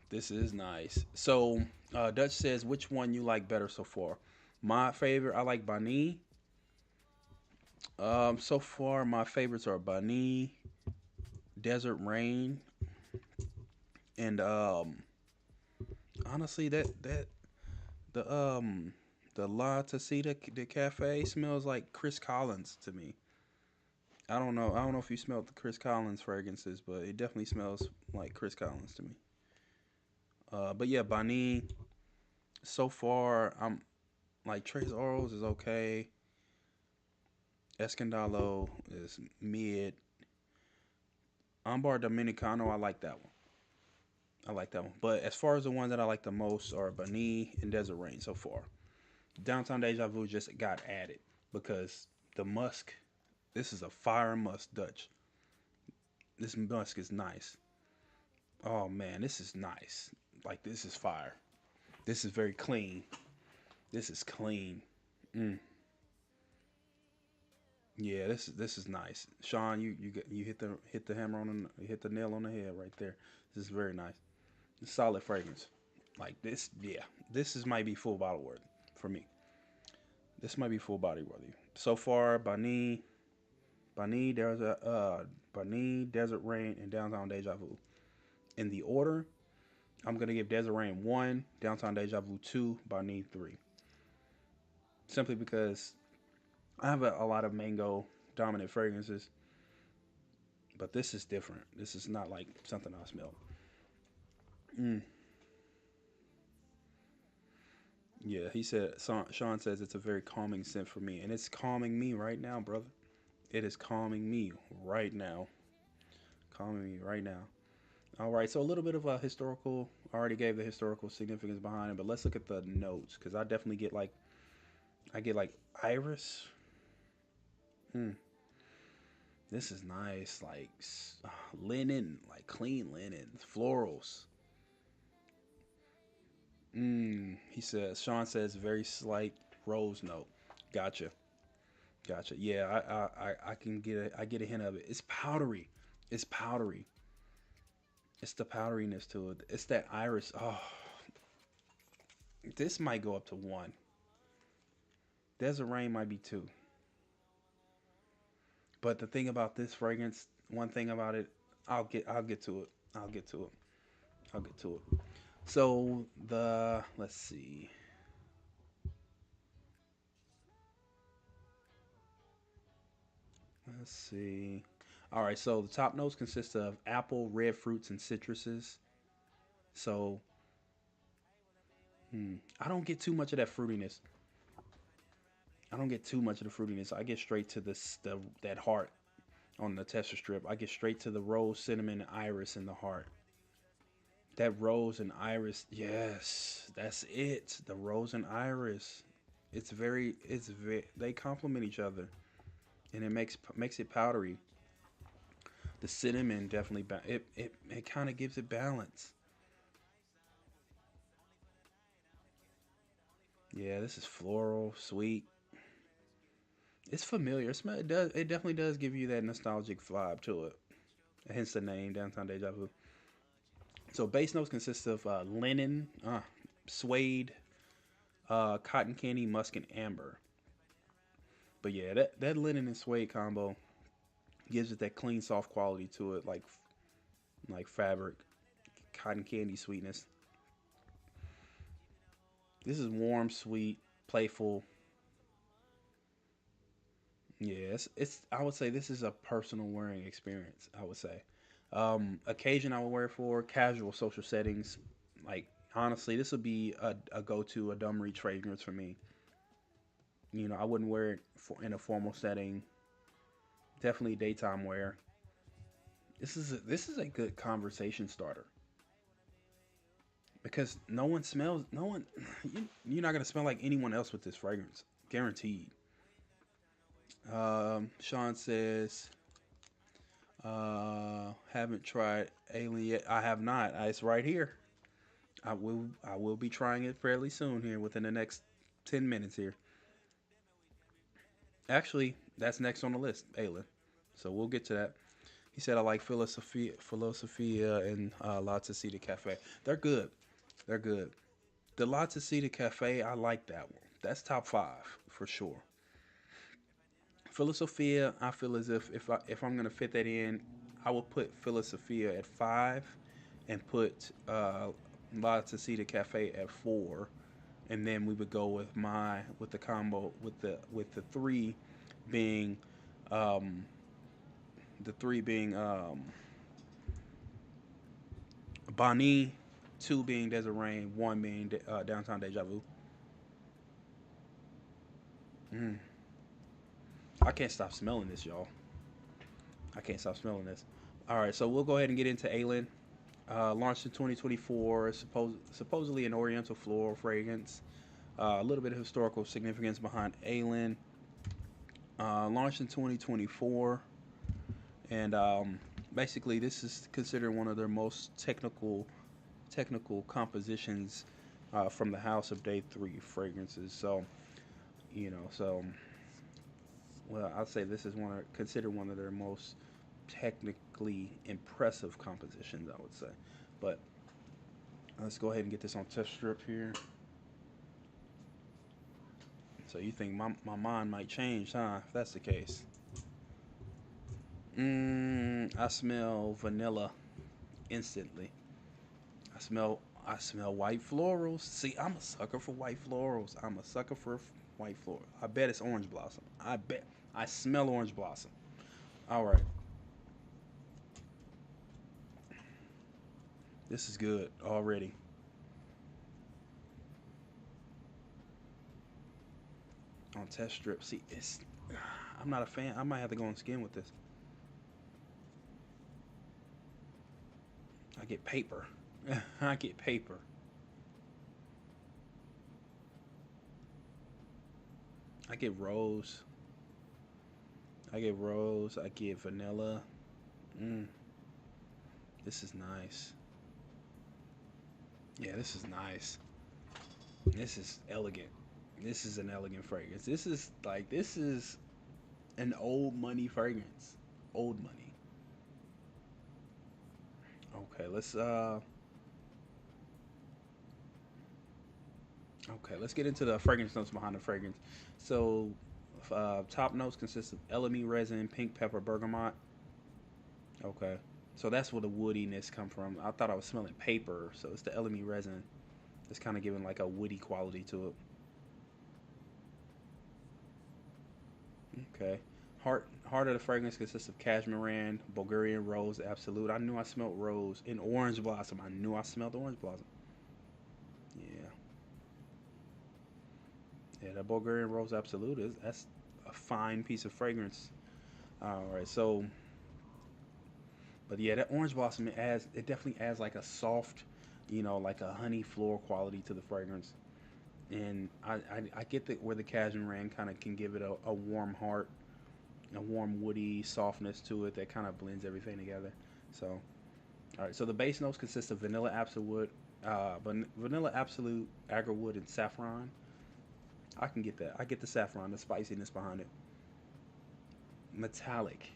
This is nice. So, Dutch says, which one you like better so far? My favorite, I like Bani. So far, my favorites are Bani, Desert Rain, and honestly, the the La Tacita de Cafe smells like Chris Collins to me. I don't know. I don't know if you smelled the Chris Collins fragrances, but it definitely smells like Chris Collins to me. But yeah, Bani. So far, I'm like Trace Oros is okay. Escándalo is mid. Ámbar Dominicano, I like that one. I like that one. But as far as the ones that I like the most are Bani and Desert Rain so far. Downtown Deja Vu just got added because the musk, this is a fire musk Dutch. This musk is nice. Oh man, this is nice. Like this is fire. This is very clean. This is clean. Mm. Yeah, this is nice. Sean, you hit the hammer on the, you hit the nail on the head right there. This is very nice. Solid fragrance. Like this, yeah, this is might be full bottle worthy for me. This might be full body worthy. So far, Bani, Desert Rain, and Downtown Deja Vu. In the order, I'm gonna give Desert Rain 1, Downtown Deja Vu 2, Bani 3. Simply because I have a lot of mango dominant fragrances, but this is different. This is not like something I smell. Mm. Yeah, he said. Sean says it's a very calming scent for me, and it's calming me right now, brother. It is calming me right now. Calming me right now. All right, so a little bit of a historical. I already gave the historical significance behind it, but let's look at the notes because I definitely get like I get like iris. Mm, this is nice, like linen, like clean linen, florals. He says. Sean says very slight rose note. Gotcha, gotcha. Yeah, I can get I get a hint of it. It's powdery. It's powdery. It's the powderiness to it. It's that iris. Oh, this might go up to one. Desert Rain might be two. But the thing about this fragrance, one thing about it, I'll get to it. I'll get to it. I'll get to it. So the let's see. Let's see. All right, so the top notes consist of apple, red fruits, and citruses. So I don't get too much of that fruitiness. I don't get too much of the fruitiness. I get straight to the that heart on the tester strip. I get straight to the rose, cinnamon, iris in the heart. That rose and iris, yes, that's it. The rose and iris. They complement each other, and it makes it powdery. The cinnamon definitely it kind of gives it balance. Yeah, this is floral, sweet. It's familiar. It definitely does give you that nostalgic vibe to it. Hence the name Downtown Deja Vu. So base notes consist of linen, suede, cotton candy, musk, and amber. But yeah, that linen and suede combo gives it that clean, soft quality to it, like fabric, cotton candy sweetness. This is warm, sweet, playful. Yeah, it's. I would say this is a personal wearing experience. I would say, occasion I would wear it for casual social settings. Like honestly, this would be a go to a dumb reach fragrance for me. You know, I wouldn't wear it in a formal setting. Definitely daytime wear. This is a good conversation starter because no one you're not gonna smell like anyone else with this fragrance, guaranteed. Sean says, haven't tried Alien yet. I have not. It's right here. I will be trying it fairly soon here within the next 10 minutes here. Actually, that's next on the list, Alien. So we'll get to that. He said I like Philosophia and La Tacita Cafe. They're good. They're good. The La Tacita Cafe, I like that one. That's top five for sure. Philosophia, I feel as if I'm gonna fit that in, I will put Philosophia at five, and put La Tacita Cafe at four, and then we would go with the combo with being um, the three being Bonnie, two being Desert Rain, one being Downtown Deja Vu. Mm. I can't stop smelling this, y'all. I can't stop smelling this. All right, so we'll go ahead and get into Aylin. Launched in 2024, supposedly an oriental floral fragrance. A little bit of historical significance behind Aylin. Launched in 2024, and basically this is considered one of their most technical compositions from the house of Day Three fragrances. So so well, I'd say this is considered one of their most technically impressive compositions. I would say, but Let's go ahead and get this on test strip here. So you think my mind might change, huh? If that's the case. I smell vanilla instantly. I smell white florals. See, I'm a sucker for white florals. I'm a sucker for white floral. I bet it's orange blossom. I bet. I smell orange blossom. All right. This is good already. On test strip. See, it's I'm not a fan. I might have to go on skin with this. I get paper. I get paper. I get rose. I get rose. I get vanilla. Mm, this is nice. Yeah, this is nice. This is elegant. This is an elegant fragrance. This is an old money fragrance. Old money. Okay, let's get into the fragrance notes behind the fragrance. So top notes consist of elemi resin, pink pepper, bergamot. Okay. So that's where the woodiness come from. I thought I was smelling paper, so it's the elemi resin. It's kind of giving like a woody quality to it. Okay. Heart of the fragrance consists of cashmeran, Bulgarian rose, absolute. I knew I smelled rose and orange blossom. I knew I smelled orange blossom. Yeah. Yeah, that Bulgarian rose absolute is that's a fine piece of fragrance. All right. So, but yeah, that orange blossom it definitely adds like a soft, like a honey floral quality to the fragrance. And I get that where the cashmere kind of can give it a warm heart, a warm woody softness to it that kind of blends everything together. So, all right. So the base notes consist of vanilla absolute, vanilla absolute, agarwood, and saffron. I can get that. I get the saffron, the spiciness behind it. Metallic.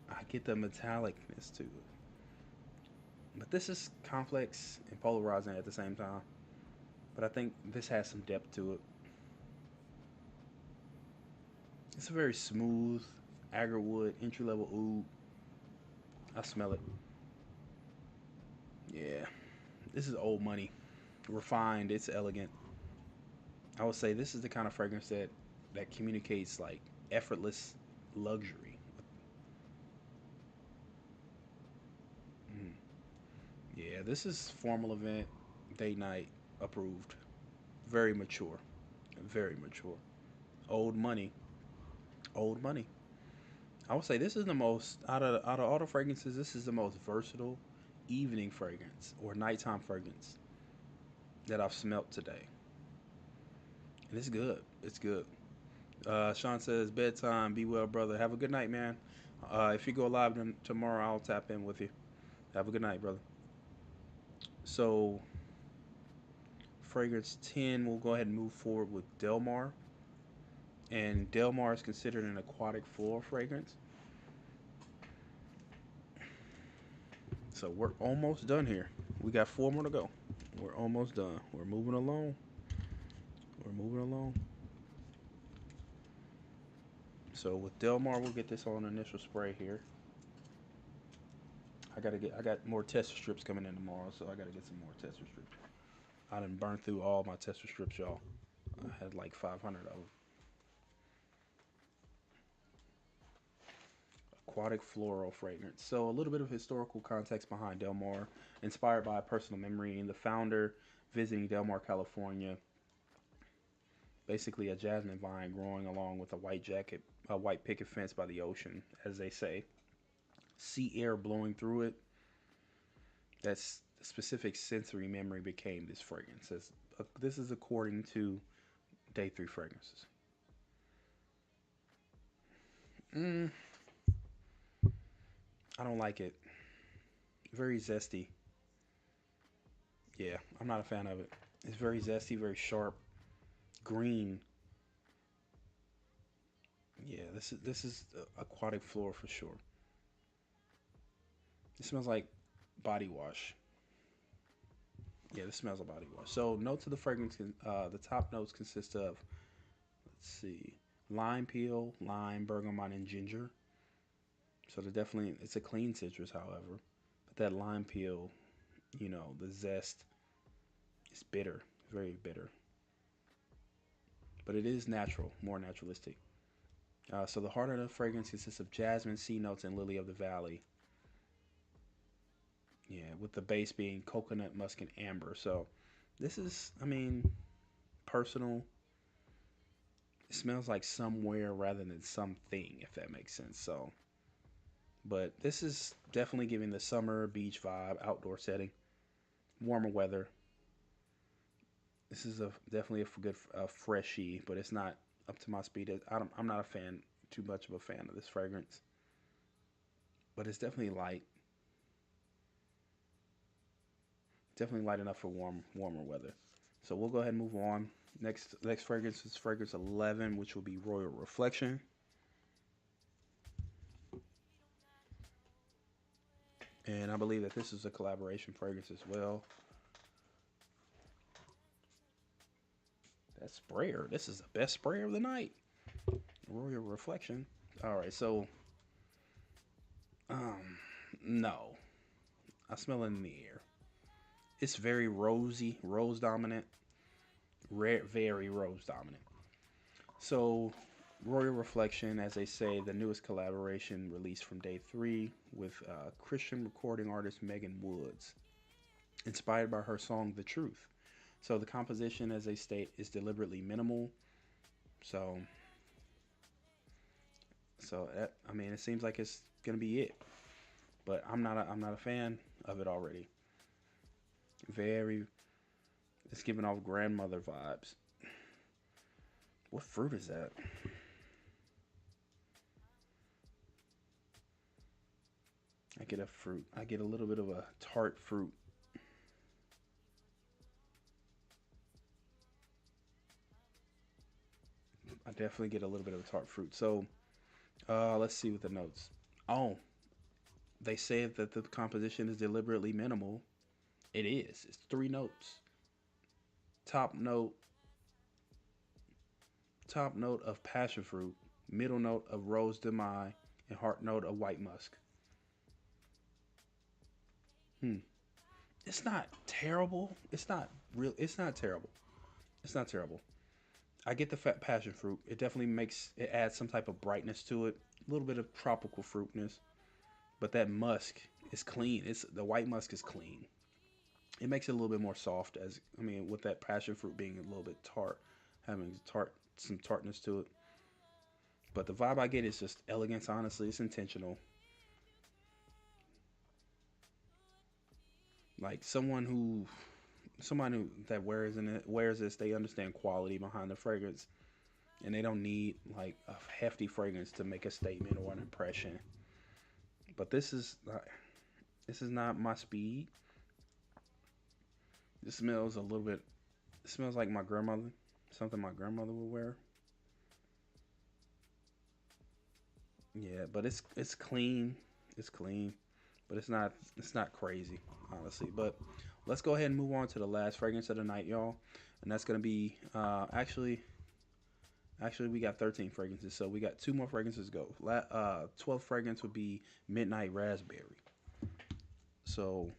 I get the metallicness to it. But this is complex and polarizing at the same time. But I think this has some depth to it. It's a very smooth agarwood entry level oud. I smell it. Yeah, this is old money, refined. It's elegant. I would say this is the kind of fragrance that communicates like effortless luxury. Mm. Yeah, this is formal event, date night approved. Very mature. Very mature. Old money. Old money. I would say this is the most out of all the fragrances. This is the most versatile evening fragrance or nighttime fragrance that I've smelt today, and it's good. It's good. Sean says bedtime. Be well, brother. Have a good night, man. If you go live tomorrow, I'll tap in with you. Have a good night, brother. So fragrance 10. We'll go ahead and move forward with Delmar, and Delmar is considered an aquatic floral fragrance. So we're almost done here. We got four more to go. We're almost done. We're moving along. We're moving along. So with Delmar, we'll get this on initial spray here. I got more tester strips coming in tomorrow, so I gotta get some more tester strips. I done burned through all my tester strips, y'all. I had like 500 of them. Aquatic floral fragrance. So a little bit of historical context behind Delmar, inspired by a personal memory in the founder visiting Delmar, California. Basically, a jasmine vine growing along with a white picket fence by the ocean, as they say. Sea air blowing through it. That's specific sensory memory became this fragrance. This is according to Day 3 Fragrances. Mm, I don't like it. Very zesty. Yeah, I'm not a fan of it. It's very zesty, very sharp, green. Yeah, this is aquatic floor for sure. It smells like body wash. Yeah, this smells a body wash. So notes of the fragrance, the top notes consist of, let's see, lime peel, lime, bergamot, and ginger. So they're definitely, it's a clean citrus, however. But that lime peel, the zest is bitter, very bitter. But it is natural, more naturalistic. So the heart of the fragrance consists of jasmine, sea notes, and lily of the valley. Yeah, with the base being coconut, musk, and amber. So this is, I mean, personal. It smells like somewhere rather than something, if that makes sense. So, but this is definitely giving the summer beach vibe, outdoor setting, warmer weather. This is a definitely a good freshy, but it's not up to my speed. I'm not a fan, too much of a fan of this fragrance, but it's definitely light enough for warmer weather. So we'll go ahead and move on. Next fragrance is fragrance 11, which will be Royal Reflection. And I believe that this is a collaboration fragrance as well. That sprayer, this is the best sprayer of the night. Royal Reflection. All right, so um, no, I smell it in the air. It's very rosy, rose dominant, rare, very rose dominant. So, Royal Reflection, as they say, the newest collaboration released from day three with Christian recording artist Megan Woods, inspired by her song "The Truth." So the composition, as they state, is deliberately minimal. So, I mean, it seems like it's gonna be it, but I'm not a fan of it already. Very, it's giving off grandmother vibes. What fruit is that? I get a fruit. I get a little bit of a tart fruit. I definitely get a little bit of a tart fruit. So, let's see with the notes. Oh, they say that the composition is deliberately minimal. It is. It's three notes. Top note, top note of passion fruit, middle note of rose de mai, and heart note of white musk. Hmm. It's not terrible. It's not real. It's not terrible. It's not terrible. I get the fat passion fruit. It definitely makes it adds some type of brightness to it. A little bit of tropical fruitness, but that musk is clean. It's the white musk is clean. It makes it a little bit more soft. As I mean, with that passion fruit being a little bit tart, having some tartness to it. But the vibe I get is just elegance. Honestly, it's intentional. Like someone who that wears this, they understand quality behind the fragrance, and they don't need like a hefty fragrance to make a statement or an impression. But this is not my speed. This smells a little bit. It smells like my grandmother, something my grandmother would wear. Yeah, but it's clean. It's clean, but it's not crazy, honestly. But let's go ahead and move on to the last fragrance of the night, y'all, and that's gonna be actually we got 13 fragrances, so we got two more fragrances to go. 12th fragrance would be Midnight Raspberry. So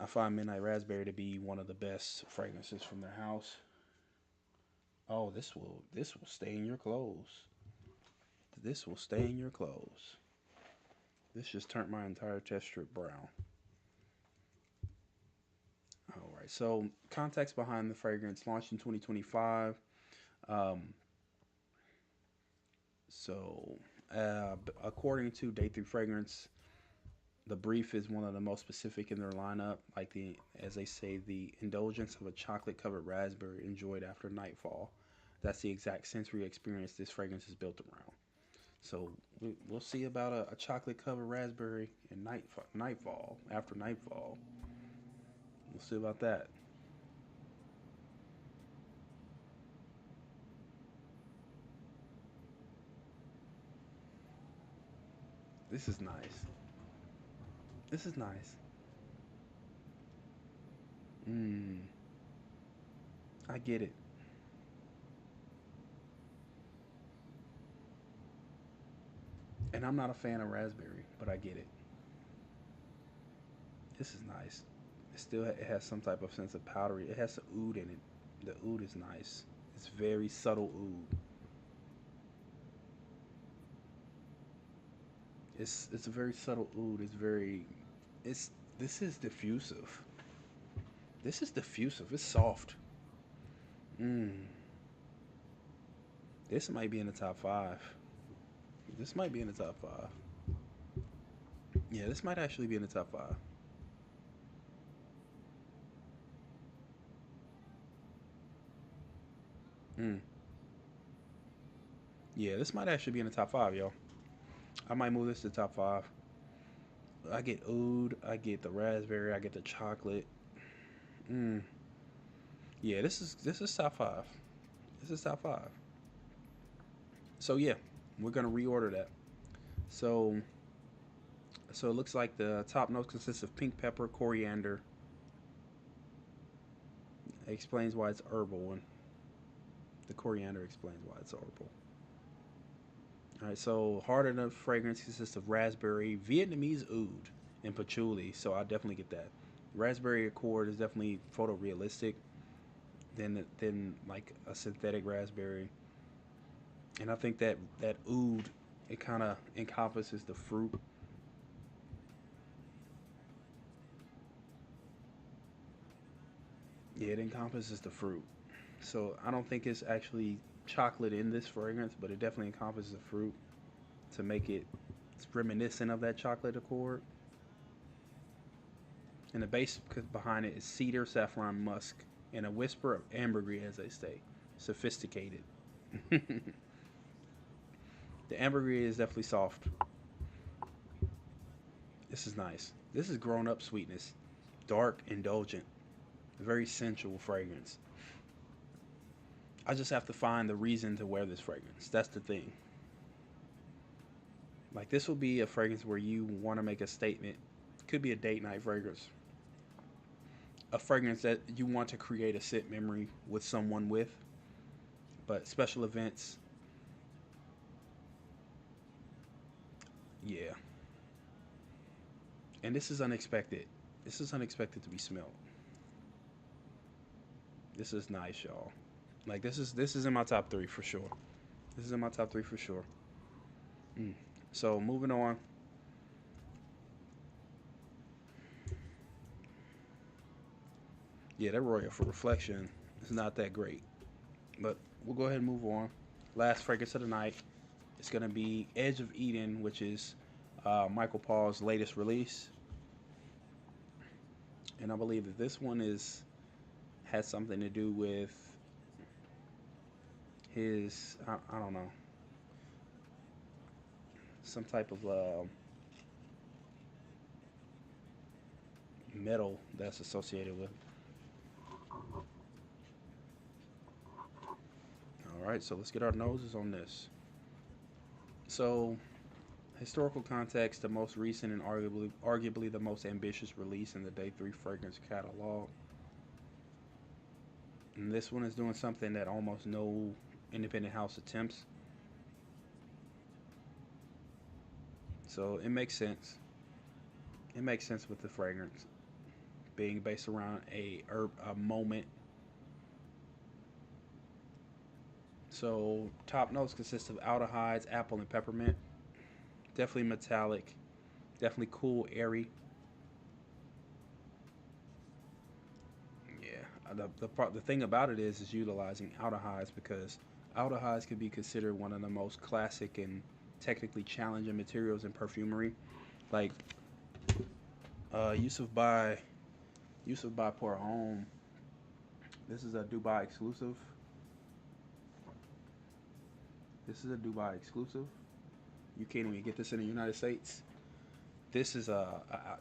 I find Midnight Raspberry to be one of the best fragrances from their house. Oh, this will stay in your clothes. This will stay in your clothes. This just turned my entire test strip brown. All right. So context behind the fragrance launched in 2025. Um, so according to Day 3 Fragrance, the brief is one of the most specific in their lineup, like as they say, the indulgence of a chocolate covered raspberry enjoyed after nightfall. That's the exact sensory experience this fragrance is built around. So we'll see about a chocolate covered raspberry and nightfall, after nightfall. We'll see about that. This is nice. This is nice. Mm, I get it. And I'm not a fan of raspberry, but I get it. This is nice. It has some type of sense of powdery. It has some oud in it. The oud is nice. It's very subtle oud. It's a very subtle oud. It's this is diffusive. This is diffusive. It's soft. Mm. This might be in the top five. This might be in the top five. Yeah, this might actually be in the top five. Mm. Yeah, this might actually be in the top five, yo. I might move this to the top five. I get oud, I get the raspberry, I get the chocolate. Mm. Yeah, this is top five. This is top five. So yeah, we're gonna reorder that. So so it looks like the top notes consist of pink pepper, coriander. It explains why it's herbal, and the coriander explains why it's herbal. All right, so heart of the fragrance consists of raspberry, Vietnamese oud, and patchouli. So I definitely get that. Raspberry accord is definitely photorealistic than like a synthetic raspberry, and I think that oud it kind of encompasses the fruit. Yeah, it encompasses the fruit. So I don't think it's actually chocolate in this fragrance, but it definitely encompasses the fruit to make it it's reminiscent of that chocolate accord. And the base behind it is cedar, saffron, musk, and a whisper of ambergris, as they say. Sophisticated. The ambergris is definitely soft. This is nice. This is grown up sweetness. Dark, indulgent, very sensual fragrance. I just have to find the reason to wear this fragrance. That's the thing. Like, this will be a fragrance where you want to make a statement. Could be a date night fragrance. A fragrance that you want to create a sit memory with someone with. But special events, yeah. And this is unexpected. This is unexpected to be smelled. This is nice, y'all. Like, this is in my top three for sure. This is in my top three for sure. Mm. So moving on. Yeah, that Royal for Reflection is not that great. But we'll go ahead and move on. Last fragrance of the night. It's gonna be Edge of Eden, which is Michael Paul's latest release, and I believe that this one is has something to do with his I don't know, some type of metal that's associated with. All right, so let's get our noses on this. So, historical context: the most recent and arguably the most ambitious release in the Day Three fragrance catalog. And this one is doing something that almost no independent house attempts. So it makes sense. It makes sense with the fragrance being based around a moment. So top notes consist of aldehydes, apple, and peppermint. Definitely metallic. Definitely cool, airy. Yeah. The thing about it is utilizing aldehydes because aldehydes can be considered one of the most classic and technically challenging materials in perfumery. Like Yusuf by Pour Home. This is a Dubai exclusive. This is a Dubai exclusive. You can't even get this in the United States. This is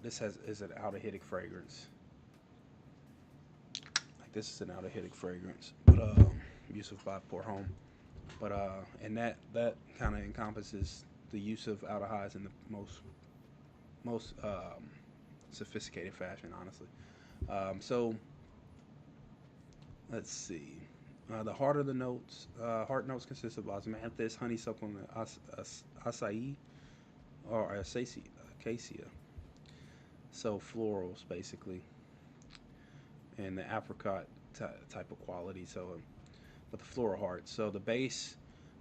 this has is an aldehydic fragrance. Like this is an aldehydic fragrance, but Yusuf by Pour Home. But and that kind of encompasses the use of aldehydes in the most sophisticated fashion, honestly. So Let's see. The heart of the notes, heart notes consist of osmanthus, honeysuckle, and acai or acacia. So florals basically, and the apricot type of quality. So, with the floral heart. So the base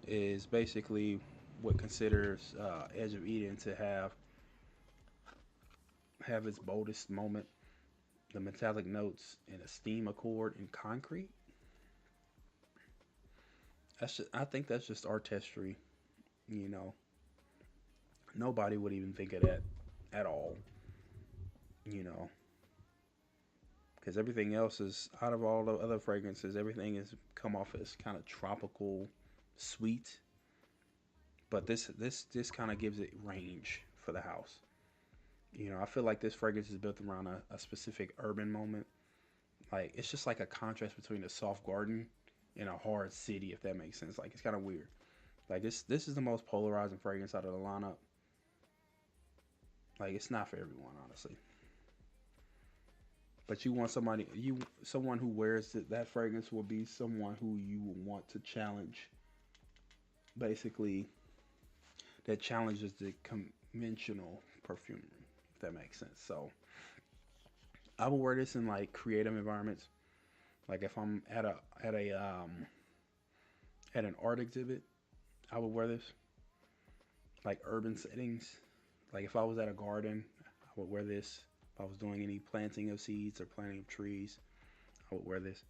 is basically what considers Edge of Eden to have its boldest moment. The metallic notes in a steam accord in concrete. I think that's just artistry. You know, nobody would even think of that at all. You know, because everything else is out of all the other fragrances. Everything is come off as kind of tropical, sweet. But this kind of gives it range for the house. I feel like this fragrance is built around a specific urban moment. Like it's just like a contrast between a soft garden and a hard city, if that makes sense. Like it's kind of weird. Like this is the most polarizing fragrance out of the lineup. Like it's not for everyone, honestly. But you want someone who wears that fragrance will be someone who you want to challenge. Basically, that challenges the conventional perfumery, if that makes sense. So I will wear this in like creative environments. Like if I'm at an art exhibit, I would wear this. Like urban settings, like if I was at a garden, I would wear this. If I was doing any planting of seeds or planting of trees, I would wear this.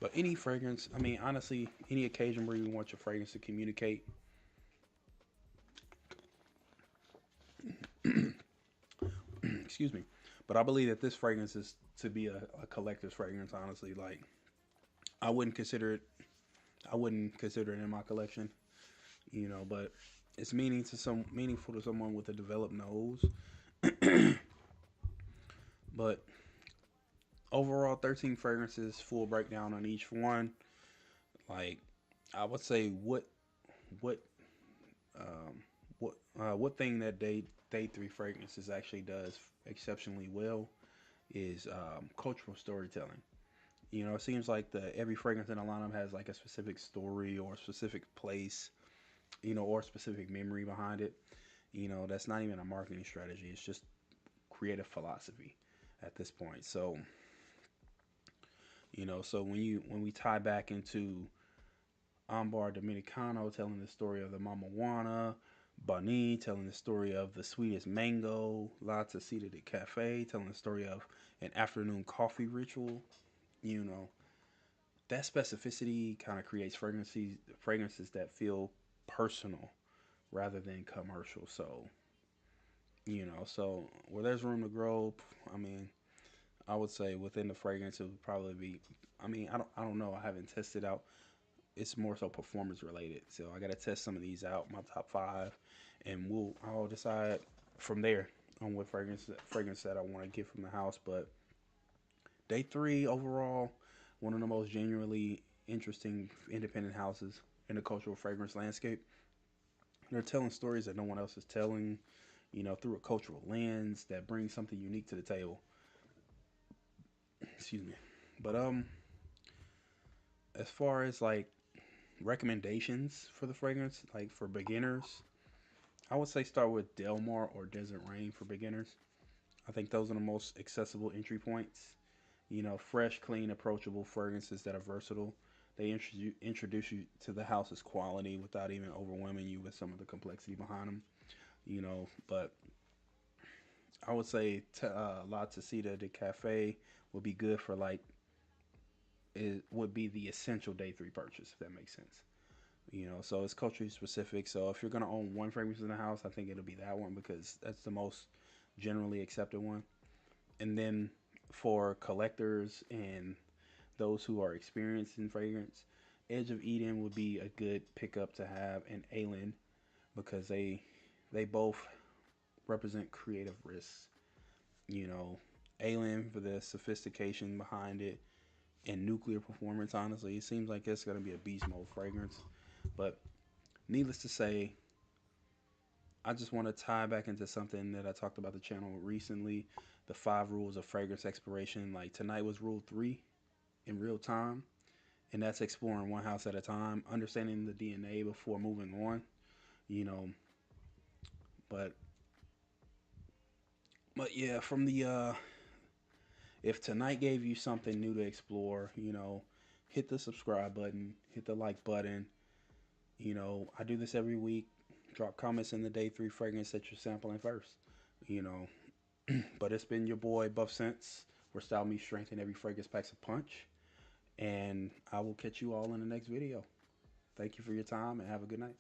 But any fragrance, I mean, honestly, any occasion where you want your fragrance to communicate, excuse me. But I believe that this fragrance is to be a collector's fragrance. Honestly, like I wouldn't consider it. I wouldn't consider it in my collection. But it's meaningful to someone with a developed nose. But overall, 13 fragrances, full breakdown on each one. Like I would say, what um, what thing that day three fragrances actually does exceptionally well is cultural storytelling. It seems like the every fragrance in a lineup has like a specific story or a specific place, or a specific memory behind it. That's not even a marketing strategy. It's just creative philosophy at this point. So, so when we tie back into Ámbar Dominicano telling the story of the mamajuana, Bani telling the story of the sweetest mango, La Tacita de Cafe telling the story of an afternoon coffee ritual. You know, that specificity kind of creates fragrances that feel personal rather than commercial. So, so where there's room to grow, I mean, I would say within the fragrance it would probably be. I mean, I don't know. I haven't tested out. It's more so performance related. So I got to test some of these out, my top five, and I'll decide from there on what fragrance that I want to get from the house. But day three overall, one of the most genuinely interesting independent houses in the cultural fragrance landscape. They're telling stories that no one else is telling, through a cultural lens that brings something unique to the table. Excuse me. But as far as like recommendations for the fragrance, like for beginners, I would say start with Delmar or Desert Rain for beginners. I think those are the most accessible entry points. Fresh, clean, approachable fragrances that are versatile. They introduce you to the house's quality without even overwhelming you with some of the complexity behind them. But I would say La Tacita de Cafe would be good for like it would be the essential day three purchase if that makes sense. So it's culturally specific. So if you're gonna own one fragrance in the house, I think it'll be that one because that's the most generally accepted one. And then for collectors and those who are experienced in fragrance, Edge of Eden would be a good pickup to have, and Alien because they both represent creative risks. You know, Alien for the sophistication behind it and nuclear performance. Honestly, it seems like it's gonna be a beast mode fragrance. But needless to say, I just want to tie back into something that I talked about the channel recently, the five rules of fragrance exploration. Like tonight was rule three. in real time, and that's exploring one house at a time, understanding the DNA before moving on. You know, but yeah, from the if tonight gave you something new to explore, hit the subscribe button, hit the like button. I do this every week. Drop comments in the day three fragrance that you're sampling first. You know, but it's been your boy Buff Sense, where style meets strength and every fragrance packs a punch. And I will catch you all in the next video. Thank you for your time and have a good night.